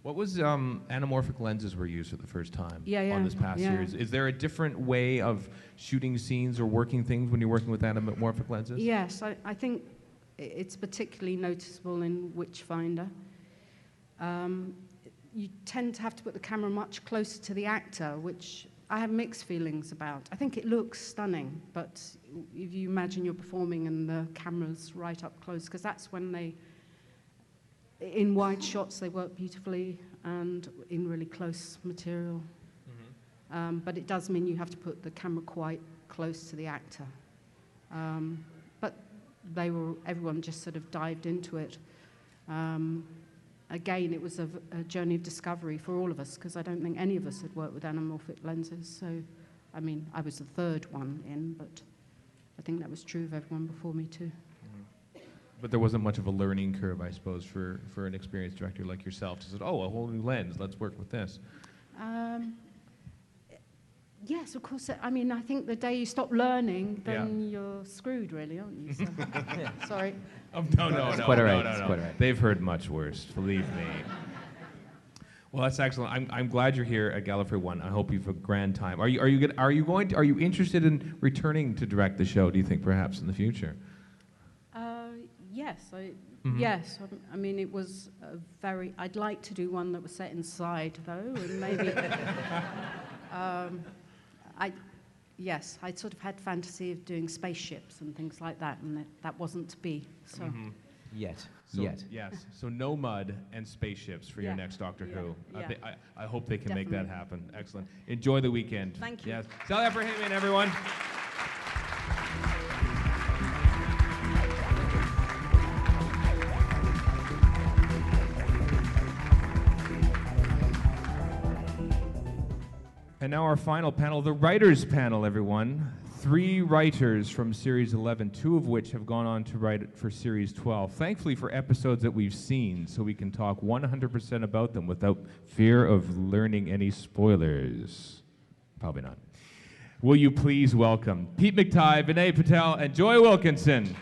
What was anamorphic lenses were used for the first time on this past series? Is there a different way of shooting scenes or working things when you're working with anamorphic lenses? Yes, I think it's particularly noticeable in Witchfinder. You tend to have to put the camera much closer to the actor, which I have mixed feelings about. I think it looks stunning, but if you imagine you're performing and the camera's right up close, because that's when in wide shots they work beautifully, and in really close material. But it does mean you have to put the camera quite close to the actor. But everyone just sort of dived into it. Again, it was a journey of discovery for all of us, because I don't think any of us had worked with anamorphic lenses. So, I mean, I was the third one in, but I think that was true of everyone before me too. But there wasn't much of a learning curve, I suppose, for an experienced director like yourself to say, oh, a whole new lens, let's work with this. Yes, of course. I mean, I think the day you stop learning, then you're screwed, really, aren't you? So, sorry. Oh, no. It's quite all right. It's quite all right. They've heard much worse, believe me. Well, that's excellent. I'm glad you're here at Gallifrey One. I hope you've a grand time. Are you interested in returning to direct the show? Do you think perhaps in the future? Yes. Yes. I mean, it was I'd like to do one that was set inside, though, and maybe. Yes, I'd sort of had fantasy of doing spaceships and things like that, and that wasn't to be. So. Yet. Yes. So no mud and spaceships for your next Doctor Who. I hope they can make that happen. Excellent. Enjoy the weekend. Thank you. Yes. Sallie Aprahamian, everyone. And now our final panel, the writers panel, everyone. 3 writers from Series 11, 2 of which have gone on to write for Series 12. Thankfully for episodes that we've seen, so we can talk 100% about them without fear of learning any spoilers. Probably not. Will you please welcome Pete McTighe, Vinay Patel, and Joy Wilkinson.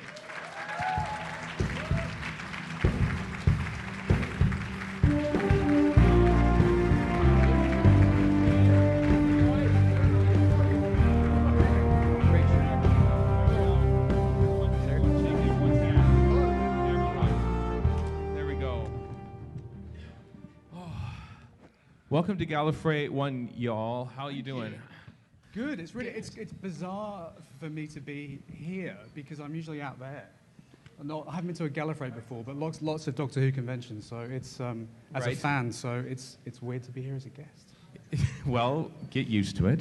Welcome to Gallifrey One, y'all. How you doing? Good. It's bizarre for me to be here because I'm usually out there. I haven't been to a Gallifrey before, but lots of Doctor Who conventions. So it's as a fan, so it's weird to be here as a guest. Well, get used to it.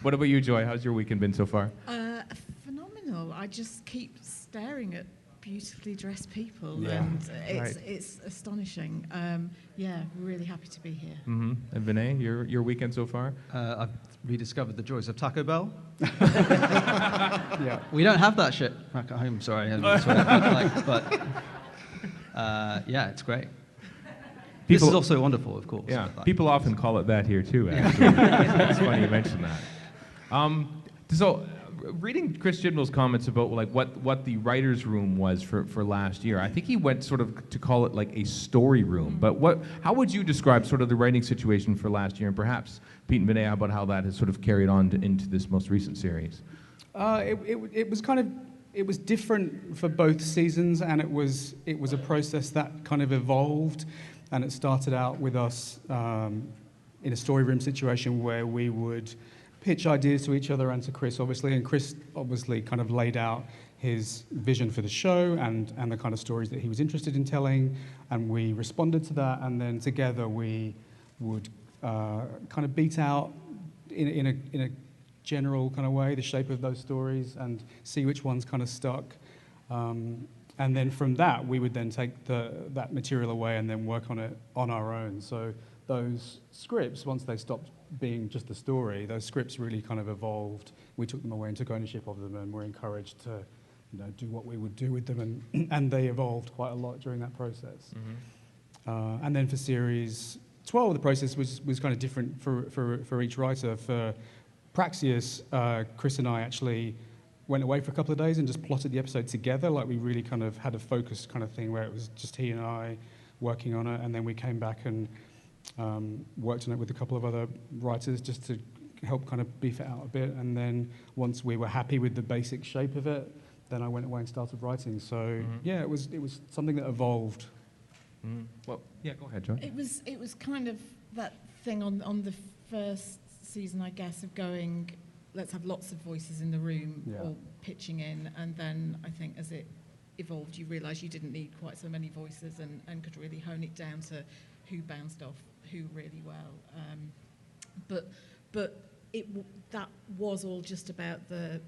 What about you, Joy? How's your weekend been so far? Phenomenal. I just keep staring at beautifully dressed people, Yeah. and it's astonishing. Really happy to be here. Mm-hmm. And Vinay, your weekend so far? I've rediscovered the joys of Taco Bell. Yeah. We don't have that shit back at home, sorry. Yeah, it's great. This is also wonderful, of course. Yeah, people often call it that here too, actually. It's funny you mention that. So, reading Chris Chibnall's comments about like what the writer's room was for last year, I think he went sort of to call it like a story room. But how would you describe sort of the writing situation for last year, and perhaps Pete and Vinay, how about how that has sort of carried on into this most recent series? It was kind of, it was different for both seasons, and it was a process that kind of evolved, and it started out with us in a story room situation where we would pitch ideas to each other and to Chris, obviously, and Chris obviously kind of laid out his vision for the show and the kind of stories that he was interested in telling, and we responded to that, and then together we would kind of beat out in a general kind of way the shape of those stories and see which ones kind of stuck. And then from that, we would then take that material away and then work on it on our own. So those scripts, once they stopped being just a story, those scripts really kind of evolved. We took them away and took ownership of them, and were encouraged to, do what we would do with them, and they evolved quite a lot during that process. And then for series 12, the process was kind of different for each writer. For Praxius, Chris and I actually went away for a couple of days and just plotted the episode together. Like, we really kind of had a focused kind of thing where it was just he and I working on it, and then we came back and worked on it with a couple of other writers just to help kind of beef it out a bit. And then once we were happy with the basic shape of it, then I went away and started writing. So yeah, it was something that evolved. Well, yeah, go ahead, Joy. It was kind of that thing on the first season, I guess, of going, let's have lots of voices in the room, all pitching in, and then I think as it evolved, you realise you didn't need quite so many voices and could really hone it down to who bounced off who really well. But that was all just about the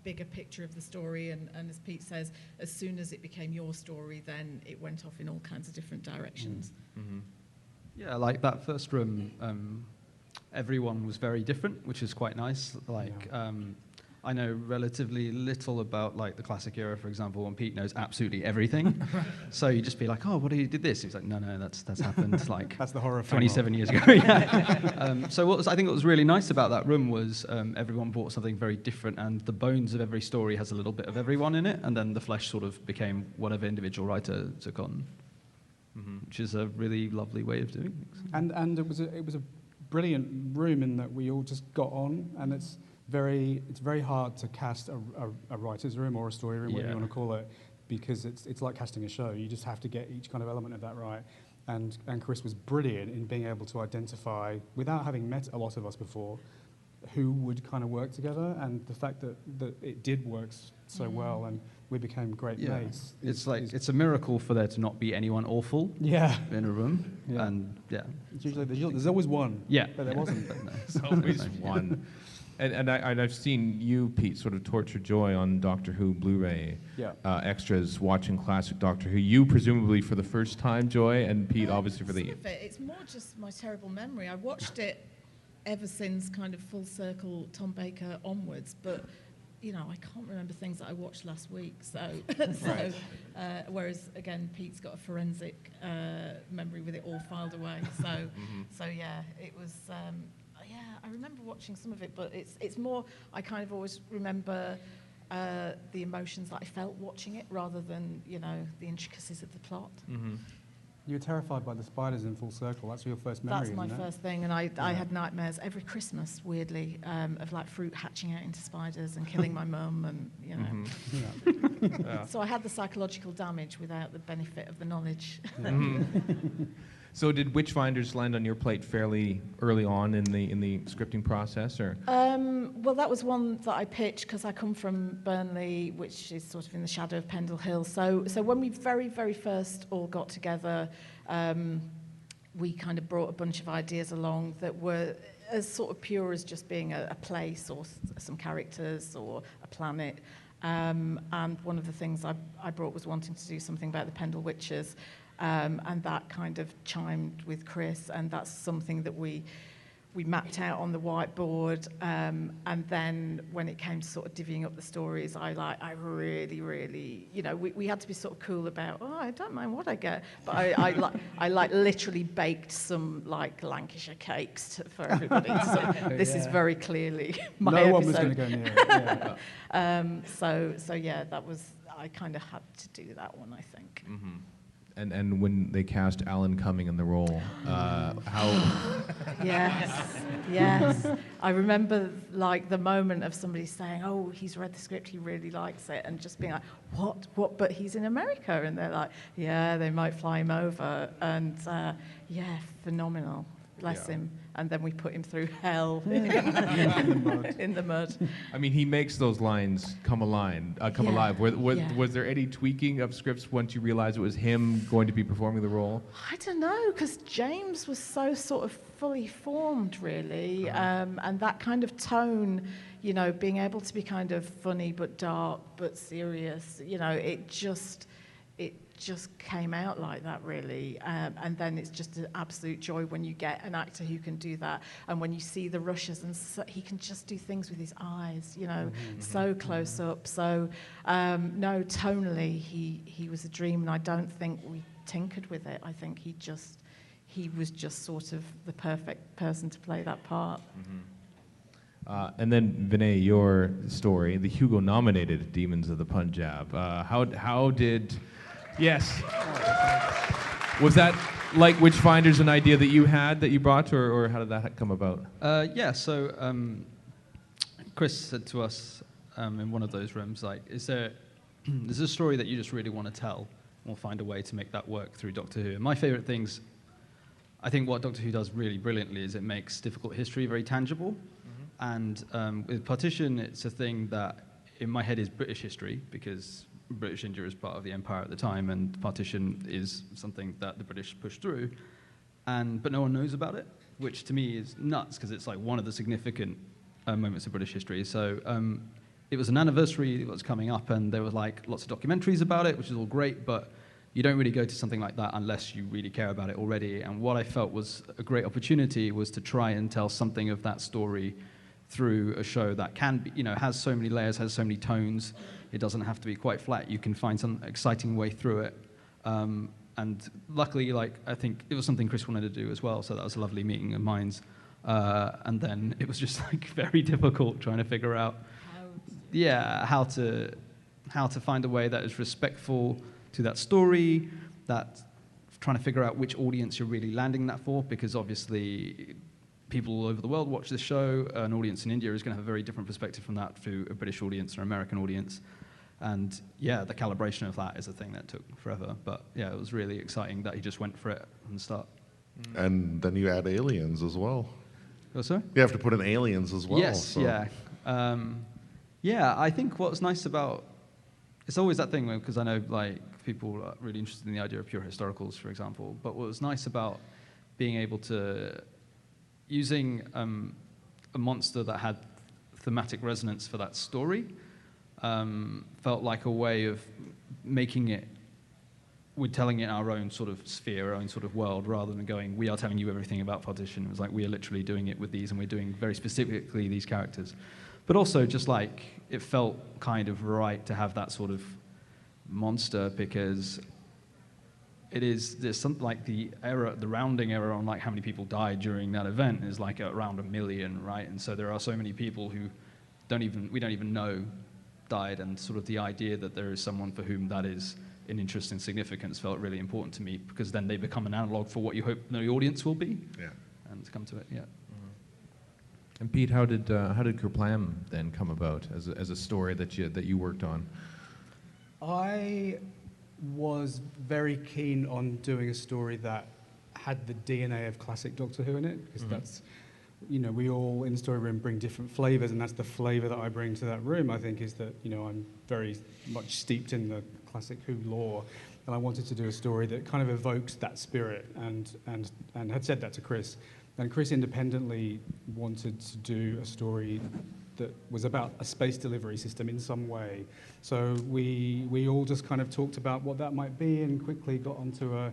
bigger picture of the story, and as Pete says, as soon as it became your story, then it went off in all kinds of different directions. Yeah, like that first room, everyone was very different, which is quite nice. Like, I know relatively little about like the classic era, for example, when Pete knows absolutely everything. So you just be like, oh, what, he did this? He's like, no, that's happened like that's the horror 27 years ago. So I think what was really nice about that room was everyone brought something very different, and the bones of every story has a little bit of everyone in it, and then the flesh sort of became whatever individual writer took on, which is a really lovely way of doing things. And it was a brilliant room in that we all just got on, and it's very hard to cast a writer's room or a story room, whatever you want to call it, because it's like casting a show. You just have to get each kind of element of that right. And Chris was brilliant in being able to identify, without having met a lot of us before, who would kind of work together, and the fact that it did work so well, and we became great mates. It's a miracle for there to not be anyone awful in a room. And it's usually there's always one. But there wasn't. There's always one. And I've seen you, Pete, sort of torture Joy on Doctor Who Blu-ray extras, watching classic Doctor Who. You presumably for the first time, Joy, and Pete obviously for the... Some of it, it's more just my terrible memory. I watched it ever since kind of Full Circle Tom Baker onwards, but I can't remember things that I watched last week. So, whereas again, Pete's got a forensic memory with it all filed away. So yeah, it was. I remember watching some of it, but it's more. I kind of always remember the emotions that I felt watching it, rather than the intricacies of the plot. You were terrified by the spiders in Full Circle. That's your first memory. That's my first thing, and I had nightmares every Christmas, weirdly, of like fruit hatching out into spiders and killing my mum, and So I had the psychological damage without the benefit of the knowledge. So did Witchfinders land on your plate fairly early on in the scripting process, or? Well, that was one that I pitched because I come from Burnley, which is sort of in the shadow of Pendle Hill. So when we very, very first all got together, we kind of brought a bunch of ideas along that were as sort of pure as just being a place or some characters or a planet. And one of the things I brought was wanting to do something about the Pendle Witches. And that kind of chimed with Chris, and that's something that we we mapped out on the whiteboard, and then when it came to sort of divvying up the stories, I really, we had to be sort of cool about, I don't mind what I get, but I literally baked some like Lancashire cakes for everybody. So this is very clearly my episode. No one was going to go near it. Yeah. So yeah, that was, I kind of had to do that one, I think. Mm-hmm. And when they cast Alan Cumming in the role, how? Yes. I remember like the moment of somebody saying, "Oh, he's read the script, he really likes it," and just being like, "What? But he's in America," and they're like, "Yeah, they might fly him over," and phenomenal. Bless him. And then we put him through hell in the mud. I mean, he makes those lines come alive. Was there any tweaking of scripts once you realized it was him going to be performing the role? I don't know, because James was so sort of fully formed, really, and that kind of tone, being able to be kind of funny but dark but serious, it just came out like that, really. And then it's just an absolute joy when you get an actor who can do that, and when you see the rushes, and he can just do things with his eyes, so close up. So no, tonally he was a dream, and I don't think we tinkered with it. I think he was just sort of the perfect person to play that part. And then Vinay, your story, the Hugo-nominated Demons of the Punjab. How did? Yes. Was that like Witchfinders an idea that you had that you brought, or how did that come about? So Chris said to us in one of those rooms, like, is there a story that you just really want to tell? We'll find a way to make that work through Doctor Who. And my favorite things, I think what Doctor Who does really brilliantly is it makes difficult history very tangible. And with Partition, it's a thing that in my head is British history, because British India is part of the empire at the time, and partition is something that the British pushed through, but no one knows about it, which to me is nuts, because it's like one of the significant moments of British history. So it was an anniversary that was coming up, and there were like lots of documentaries about it, which is all great, but you don't really go to something like that unless you really care about it already. And what I felt was a great opportunity was to try and tell something of that story through a show that can be, has so many layers, has so many tones. It doesn't have to be quite flat. You can find some exciting way through it. And luckily, I think it was something Chris wanted to do as well, so that was a lovely meeting of minds. And then it was just very difficult trying to figure out, how to find a way that is respectful to that story, that trying to figure out which audience you're really landing that for, because obviously people all over the world watch this show. An audience in India is going to have a very different perspective from that to a British audience or American audience. And the calibration of that is a thing that took forever. But it was really exciting that he just went for it from the start. And then you add aliens as well. Oh, sorry? You have to put in aliens as well. Yes, so. I think what's nice about, it's always that thing, because I know people are really interested in the idea of pure historicals, for example. But what was nice about being able to using a monster that had thematic resonance for that story felt like a way of making it, we're telling it our own sort of sphere, our own sort of world, rather than going, we are telling you everything about partition. It was like, we are literally doing it with these, and we're doing very specifically these characters. But also just it felt kind of right to have that sort of monster, because there's something like the rounding error on how many people died during that event is around 1 million, right? And so there are so many people who we don't even know died, and sort of the idea that there is someone for whom that is an interest and significance felt really important to me, because then they become an analog for what you hope the audience will be. Yeah. And to come to it, yeah. And Pete, how did Kerplam then come about as a story that you worked on? I was very keen on doing a story that had the DNA of classic Doctor Who in it, because that's, we all in the story room bring different flavors, and that's the flavor that I bring to that room, I think, is that, I'm very much steeped in the classic Who lore, and I wanted to do a story that kind of evoked that spirit, and had said that to Chris. And Chris independently wanted to do a story that was about a space delivery system in some way. So we all just kind of talked about what that might be, and quickly got onto a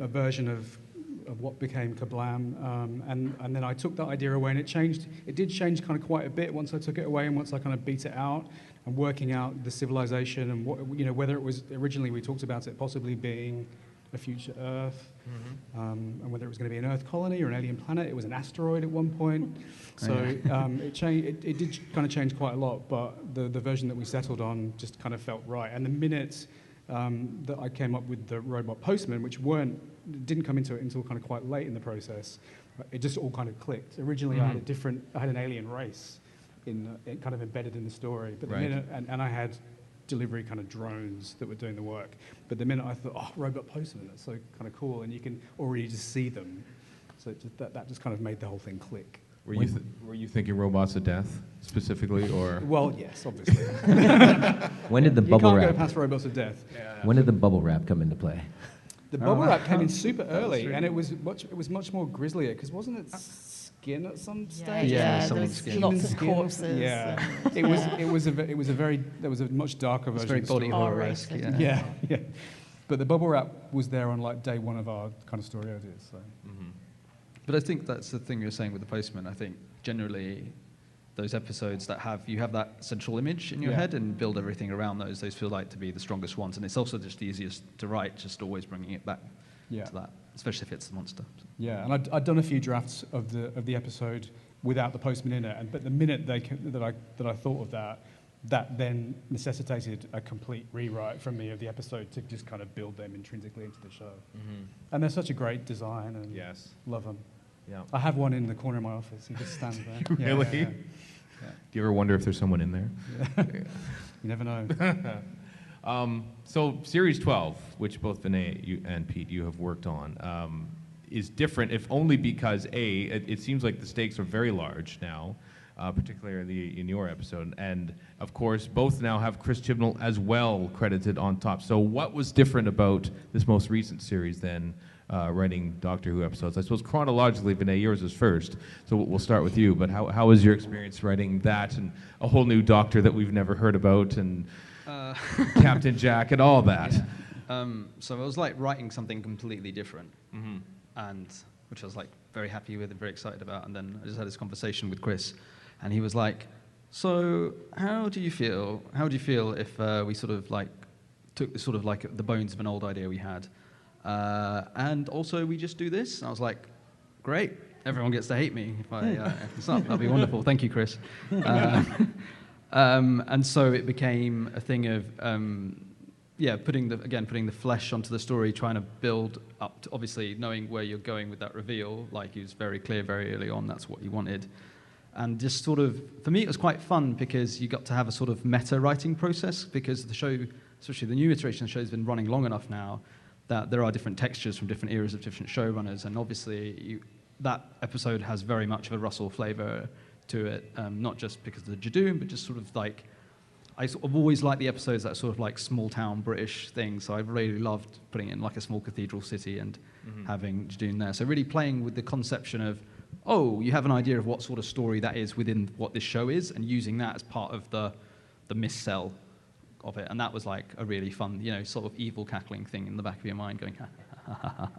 version of of what became Kablam, and then I took that idea away, and it did change kind of quite a bit once I took it away and once I kind of beat it out and working out the civilization and what, whether it was originally we talked about it possibly being a future Earth, and whether it was going to be an Earth colony or an alien planet. It was an asteroid at one point, so it changed. It did kind of change quite a lot, but the version that we settled on just kind of felt right. And the minute that I came up with the robot postman, which didn't come into it until kind of quite late in the process, it just all kind of clicked. Originally, I had an alien race kind of embedded in the story, but the minute, and I had delivery kind of drones that were doing the work. But the minute I thought, oh, robot postman, that's so kind of cool, and you can already just see them. So that just kind of made the whole thing click. Were you thinking robots of death specifically, or? Well, yes, obviously. When did the bubble wrap? You can't go past robots of death. When did the bubble wrap come into play? The bubble wrap came in super early, and it was much more grislier because wasn't it skin at some stage? Yeah, there's lots of corpses. Yeah, it was a much darker version. It's very of the body story. horror-esque. Yeah. But the bubble wrap was there on like day one of our kind of story ideas. So. But I think that's the thing you're saying with the postman. I think generally those episodes that you have that central image in your head and build everything around those feel like to be the strongest ones. And it's also just the easiest to write, just always bringing it back to that, especially if it's the monster. Yeah, and I'd done a few drafts of the episode without the postman in it, but the minute that I thought of that then necessitated a complete rewrite from me of the episode to just kind of build them intrinsically into the show. And they're such a great design, and love them. Yeah, I have one in the corner of my office. He just stands there. Really? Yeah. Do you ever wonder if there's someone in there? You never know. So Series 12, which both Vinay and Pete, you have worked on, is different, if only because, it seems like the stakes are very large now, particularly in your episode. And, of course, both now have Chris Chibnall as well credited on top. So what was different about this most recent series than writing Doctor Who episodes? I suppose chronologically, Vinay, yours is first, so we'll start with you. But how was your experience writing that and a whole new Doctor that we've never heard about and Captain Jack and all that? So I was like writing something completely different, and which I was like very happy with and very excited about. And then I just had this conversation with Chris, and he was like, "So how do you feel? How do you feel if we sort of like took sort of like the bones of an old idea we had, and also we just do this?" And I was like, "Great, everyone gets to hate me if I if it's up. That'd be wonderful. Thank you, Chris." And so it became a thing of putting the flesh onto the story, trying to build up to, obviously knowing where you're going with that reveal. Like, he was very clear very early on that's what he wanted. And just sort of, for me, it was quite fun because you got to have a sort of meta writing process, because the show, especially the new iteration of the show, has been running long enough now that there are different textures from different eras of different showrunners. And obviously that episode has very much of a Russell flavor to it, not just because of the Jadoon, but just sort of like, I sort of always liked the episodes that sort of like small town British thing, so I really loved putting it in like a small cathedral city and having Jadoon there. So really playing with the conception of, oh, you have an idea of what sort of story that is within what this show is, and using that as part of the miscell of it. And that was like a really fun, sort of evil cackling thing in the back of your mind going, ha, ha, ha, ha.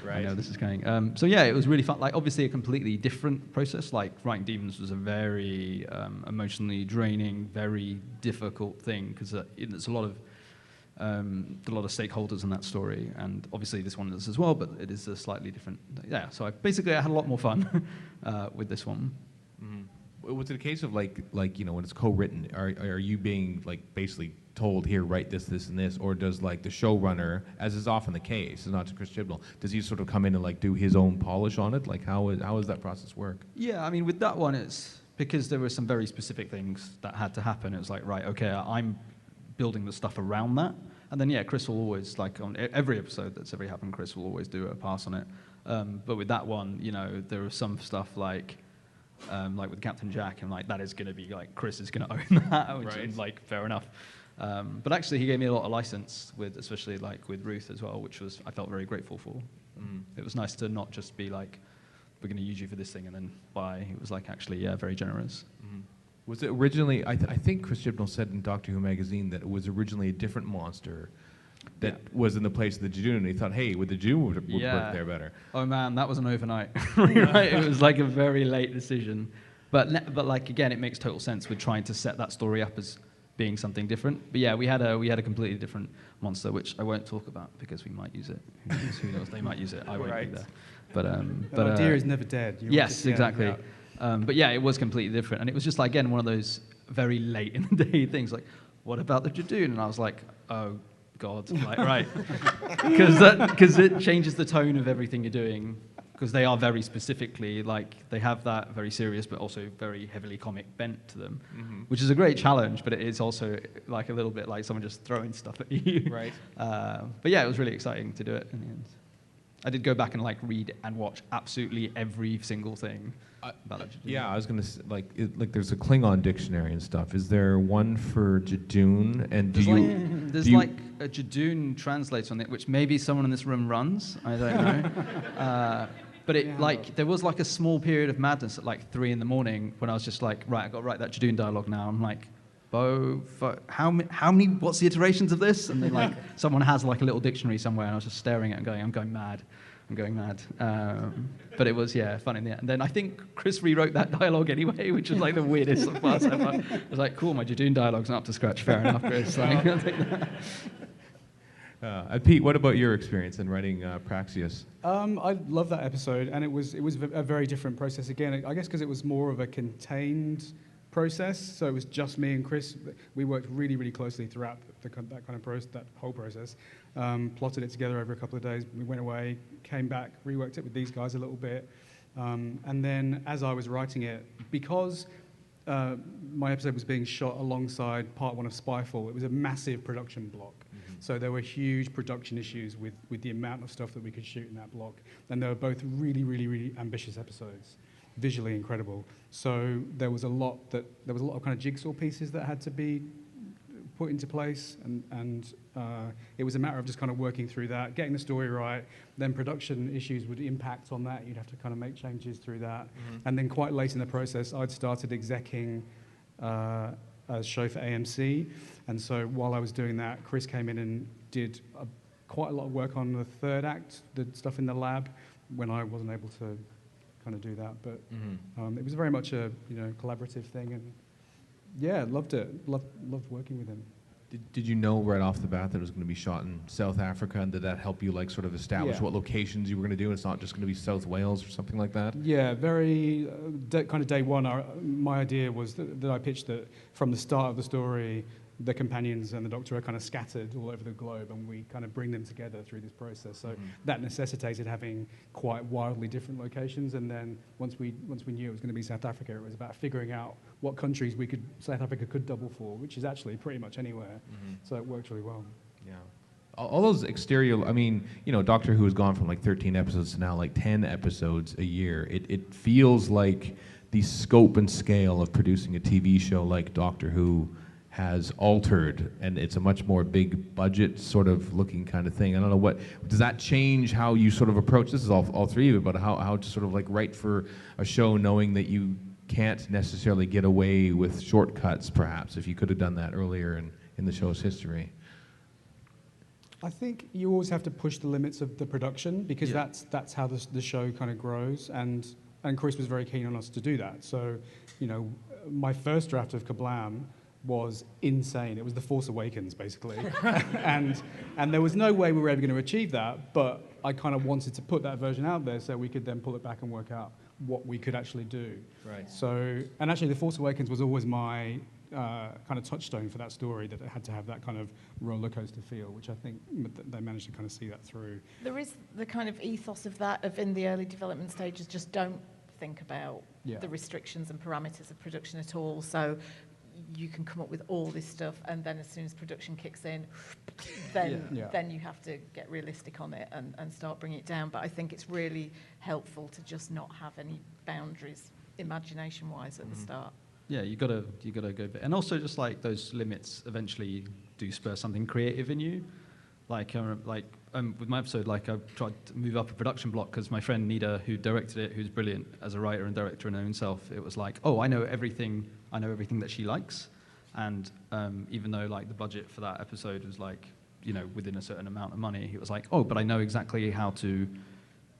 Right. I know this is going. So yeah, it was really fun. Like, obviously a completely different process. Like, writing Demons was a very emotionally draining, very difficult thing, because there's a lot of stakeholders in that story, and obviously this one is as well, but it is a slightly different. Yeah, so I had a lot more fun with this one. Was it a case of like when it's co-written, are you being like basically told, here, write this, this, and this, or does like the showrunner, as is often the case, is not to Chris Chibnall, does he sort of come in and like do his own polish on it? Like, how does that process work? Yeah, I mean, with that one, it's because there were some very specific things that had to happen. It was like, right, okay, I'm building the stuff around that, and then Chris will always, like on every episode that's ever happened, Chris will always do a pass on it. But with that one, there was some stuff like with Captain Jack, and like that is going to be like Chris is going to own that, which is like fair enough. But actually, he gave me a lot of license especially like with Ruth as well, which I felt very grateful for. It was nice to not just be like, we're going to use you for this thing and then bye. It was like actually, very generous. Was it originally? I think Chris Chibnall said in Doctor Who magazine that it was originally a different monster that was in the place of the Jadoon, and he thought, hey, would the Jadoon would work there better? Oh man, that was an overnight. Right? It was like a very late decision. But like again, it makes total sense with trying to set that story up as being something different. But yeah, we had a completely different monster, which I won't talk about because we might use it. Who knows? They might use it. I won't be there. But the idea is never dead. Yes, exactly. Yeah. But yeah, it was completely different, and it was just like again one of those very late in the day things. Like, what about the Jadoon? And I was like, oh God, like right, because it changes the tone of everything you're doing. Because they are very specifically, like, they have that very serious but also very heavily comic bent to them, which is a great challenge, but it is also, like, a little bit like someone just throwing stuff at you. Right. But yeah, it was really exciting to do it in the end. I did go back and, like, read and watch absolutely every single thing about it. Yeah, I was going to say, like, there's a Klingon dictionary and stuff. Is there one for Jadoon? And There's like a Jadoon translator on it, which maybe someone in this room runs. I don't know. But there was like a small period of madness at like 3 a.m. when I was just like, right, I've got to write that Jadoon dialogue now. I'm like, how many, what's the iterations of this? And then like someone has like a little dictionary somewhere, and I was just staring at it and going, I'm going mad. But it was, yeah, fun in the end. And then I think Chris rewrote that dialogue anyway, which was like the weirdest part ever. I was like, cool, my Jadoon dialogue's not up to scratch. Fair enough, Chris. Like, I'll take that. Pete, what about your experience in writing Praxeus? I love that episode, and it was a very different process again. I guess because it was more of a contained process, so it was just me and Chris. We worked really, really closely throughout that whole process. Plotted it together over a couple of days. We went away, came back, reworked it with these guys a little bit, and then as I was writing it, because my episode was being shot alongside part 1 of Spyfall, it was a massive production block. So there were huge production issues with the amount of stuff that we could shoot in that block. And they were both really, really, really ambitious episodes, visually incredible. So there was a lot of kind of jigsaw pieces that had to be put into place, and it was a matter of just kind of working through that, getting the story right. Then production issues would impact on that. You'd have to kind of make changes through that. And then quite late in the process, I'd started execing a show for AMC, and so while I was doing that, Chris came in and did quite a lot of work on the third act, the stuff in the lab, when I wasn't able to kind of do that. But it was very much a collaborative thing, and yeah, loved it. Loved working with him. Did you know right off the bat that it was going to be shot in South Africa, and did that help you like sort of establish what locations you were going to do? It's not just going to be South Wales or something like that? Yeah, very kind of day one. My idea was that I pitched that from the start of the story, the companions and the Doctor are kind of scattered all over the globe, and we kind of bring them together through this process. So that necessitated having quite wildly different locations. And then once we knew it was going to be South Africa, it was about figuring out what countries South Africa could double for, which is actually pretty much anywhere. So it worked really well. Yeah. All those exterior, I mean, Doctor Who has gone from like 13 episodes to now like 10 episodes a year. It feels like the scope and scale of producing a TV show like Doctor Who has altered, and it's a much more big budget sort of looking kind of thing. I don't know, does that change how you sort of approach, this is all three of you, but how to sort of like write for a show knowing that you can't necessarily get away with shortcuts perhaps, if you could have done that earlier in the show's history? I think you always have to push the limits of the production, because that's how the show kind of grows, and Chris was very keen on us to do that. So, my first draft of Kablam was insane. It was The Force Awakens, basically. and there was no way we were ever going to achieve that, but I kind of wanted to put that version out there so we could then pull it back and work out what we could actually do. Right. So, and actually The Force Awakens was always my kind of touchstone for that story, that it had to have that kind of roller coaster feel, which I think they managed to kind of see that through. There is the kind of ethos of that, of in the early development stages, just don't think about the restrictions and parameters of production at all. So you can come up with all this stuff, and then as soon as production kicks in, then you have to get realistic on it and start bringing it down. But I think it's really helpful to just not have any boundaries, imagination-wise, at the start. Yeah, you gotta go bit, and also just like those limits eventually do spur something creative in you. Like with my episode, like I tried to move up a production block because my friend Nida, who directed it, who's brilliant as a writer and director in her own self, it was like, oh, I know everything that she likes, and even though like the budget for that episode was like within a certain amount of money. He was like, oh, but I know exactly how to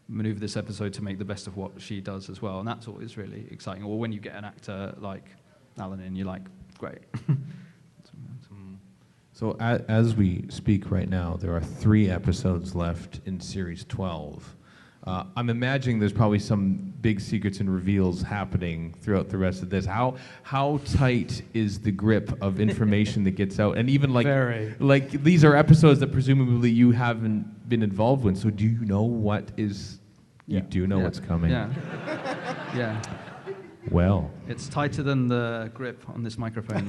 maneuver this episode to make the best of what she does as well. And that's always really exciting. Or when you get an actor like Alan in, you're like, great. So as we speak right now, there are 3 episodes left in Series 12. I'm imagining there's probably some big secrets and reveals happening throughout the rest of this. How tight is the grip of information that gets out? And even like these are episodes that presumably you haven't been involved with. So do you know what is? You do know what's coming. Yeah. Yeah. Well. It's tighter than the grip on this microphone.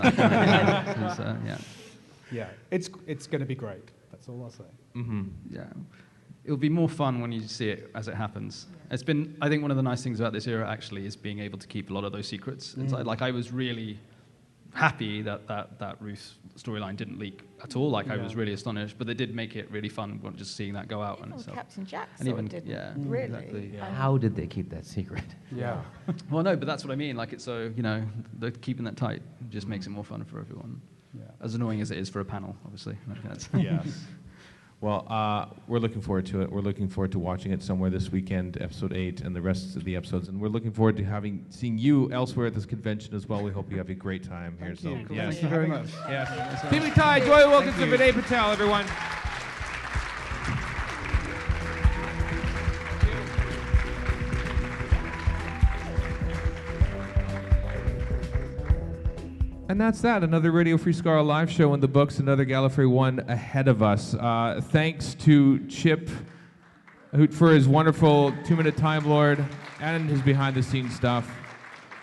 Yeah, it's going to be great. That's all I'll say. Mm-hmm. Yeah. It'll be more fun when you see it as it happens. It's been, I think one of the nice things about this era actually is being able to keep a lot of those secrets inside. Like I was really happy that Ruth storyline didn't leak at all. Like I was really astonished, but they did make it really fun just seeing that go out. Even and Captain Jack and even, didn't really. Exactly. Yeah. How did they keep that secret? Yeah. Well, no, but that's what I mean. Like it's so, they're keeping that tight just makes it more fun for everyone. Yeah. As annoying as it is for a panel, obviously. Yes. Well, we're looking forward to it. We're looking forward to watching it somewhere this weekend, episode 8, and the rest of the episodes. And we're looking forward to seeing you elsewhere at this convention as well. We hope you have a great time here. Thank you. Yes. Thank you very much. Yes. Steve McTighe, Joy Wilkinson, Vinay Patel, everyone. And that's that. Another Radio Free Skaro live show in the books. Another Gallifrey One ahead of us. Thanks to Chip for his wonderful 2-minute Time Lord and his behind-the-scenes stuff.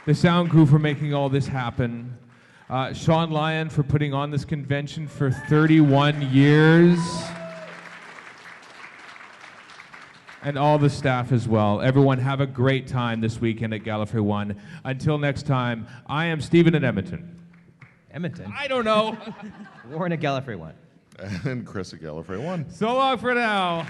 The sound crew for making all this happen. Sean Lyon for putting on this convention for 31 years. And all the staff as well. Everyone have a great time this weekend at Gallifrey One. Until next time, I am Stephen in Edmonton. Edmonton? I don't know. Warren at Gallifrey One. And Chris at Gallifrey One. So long for now.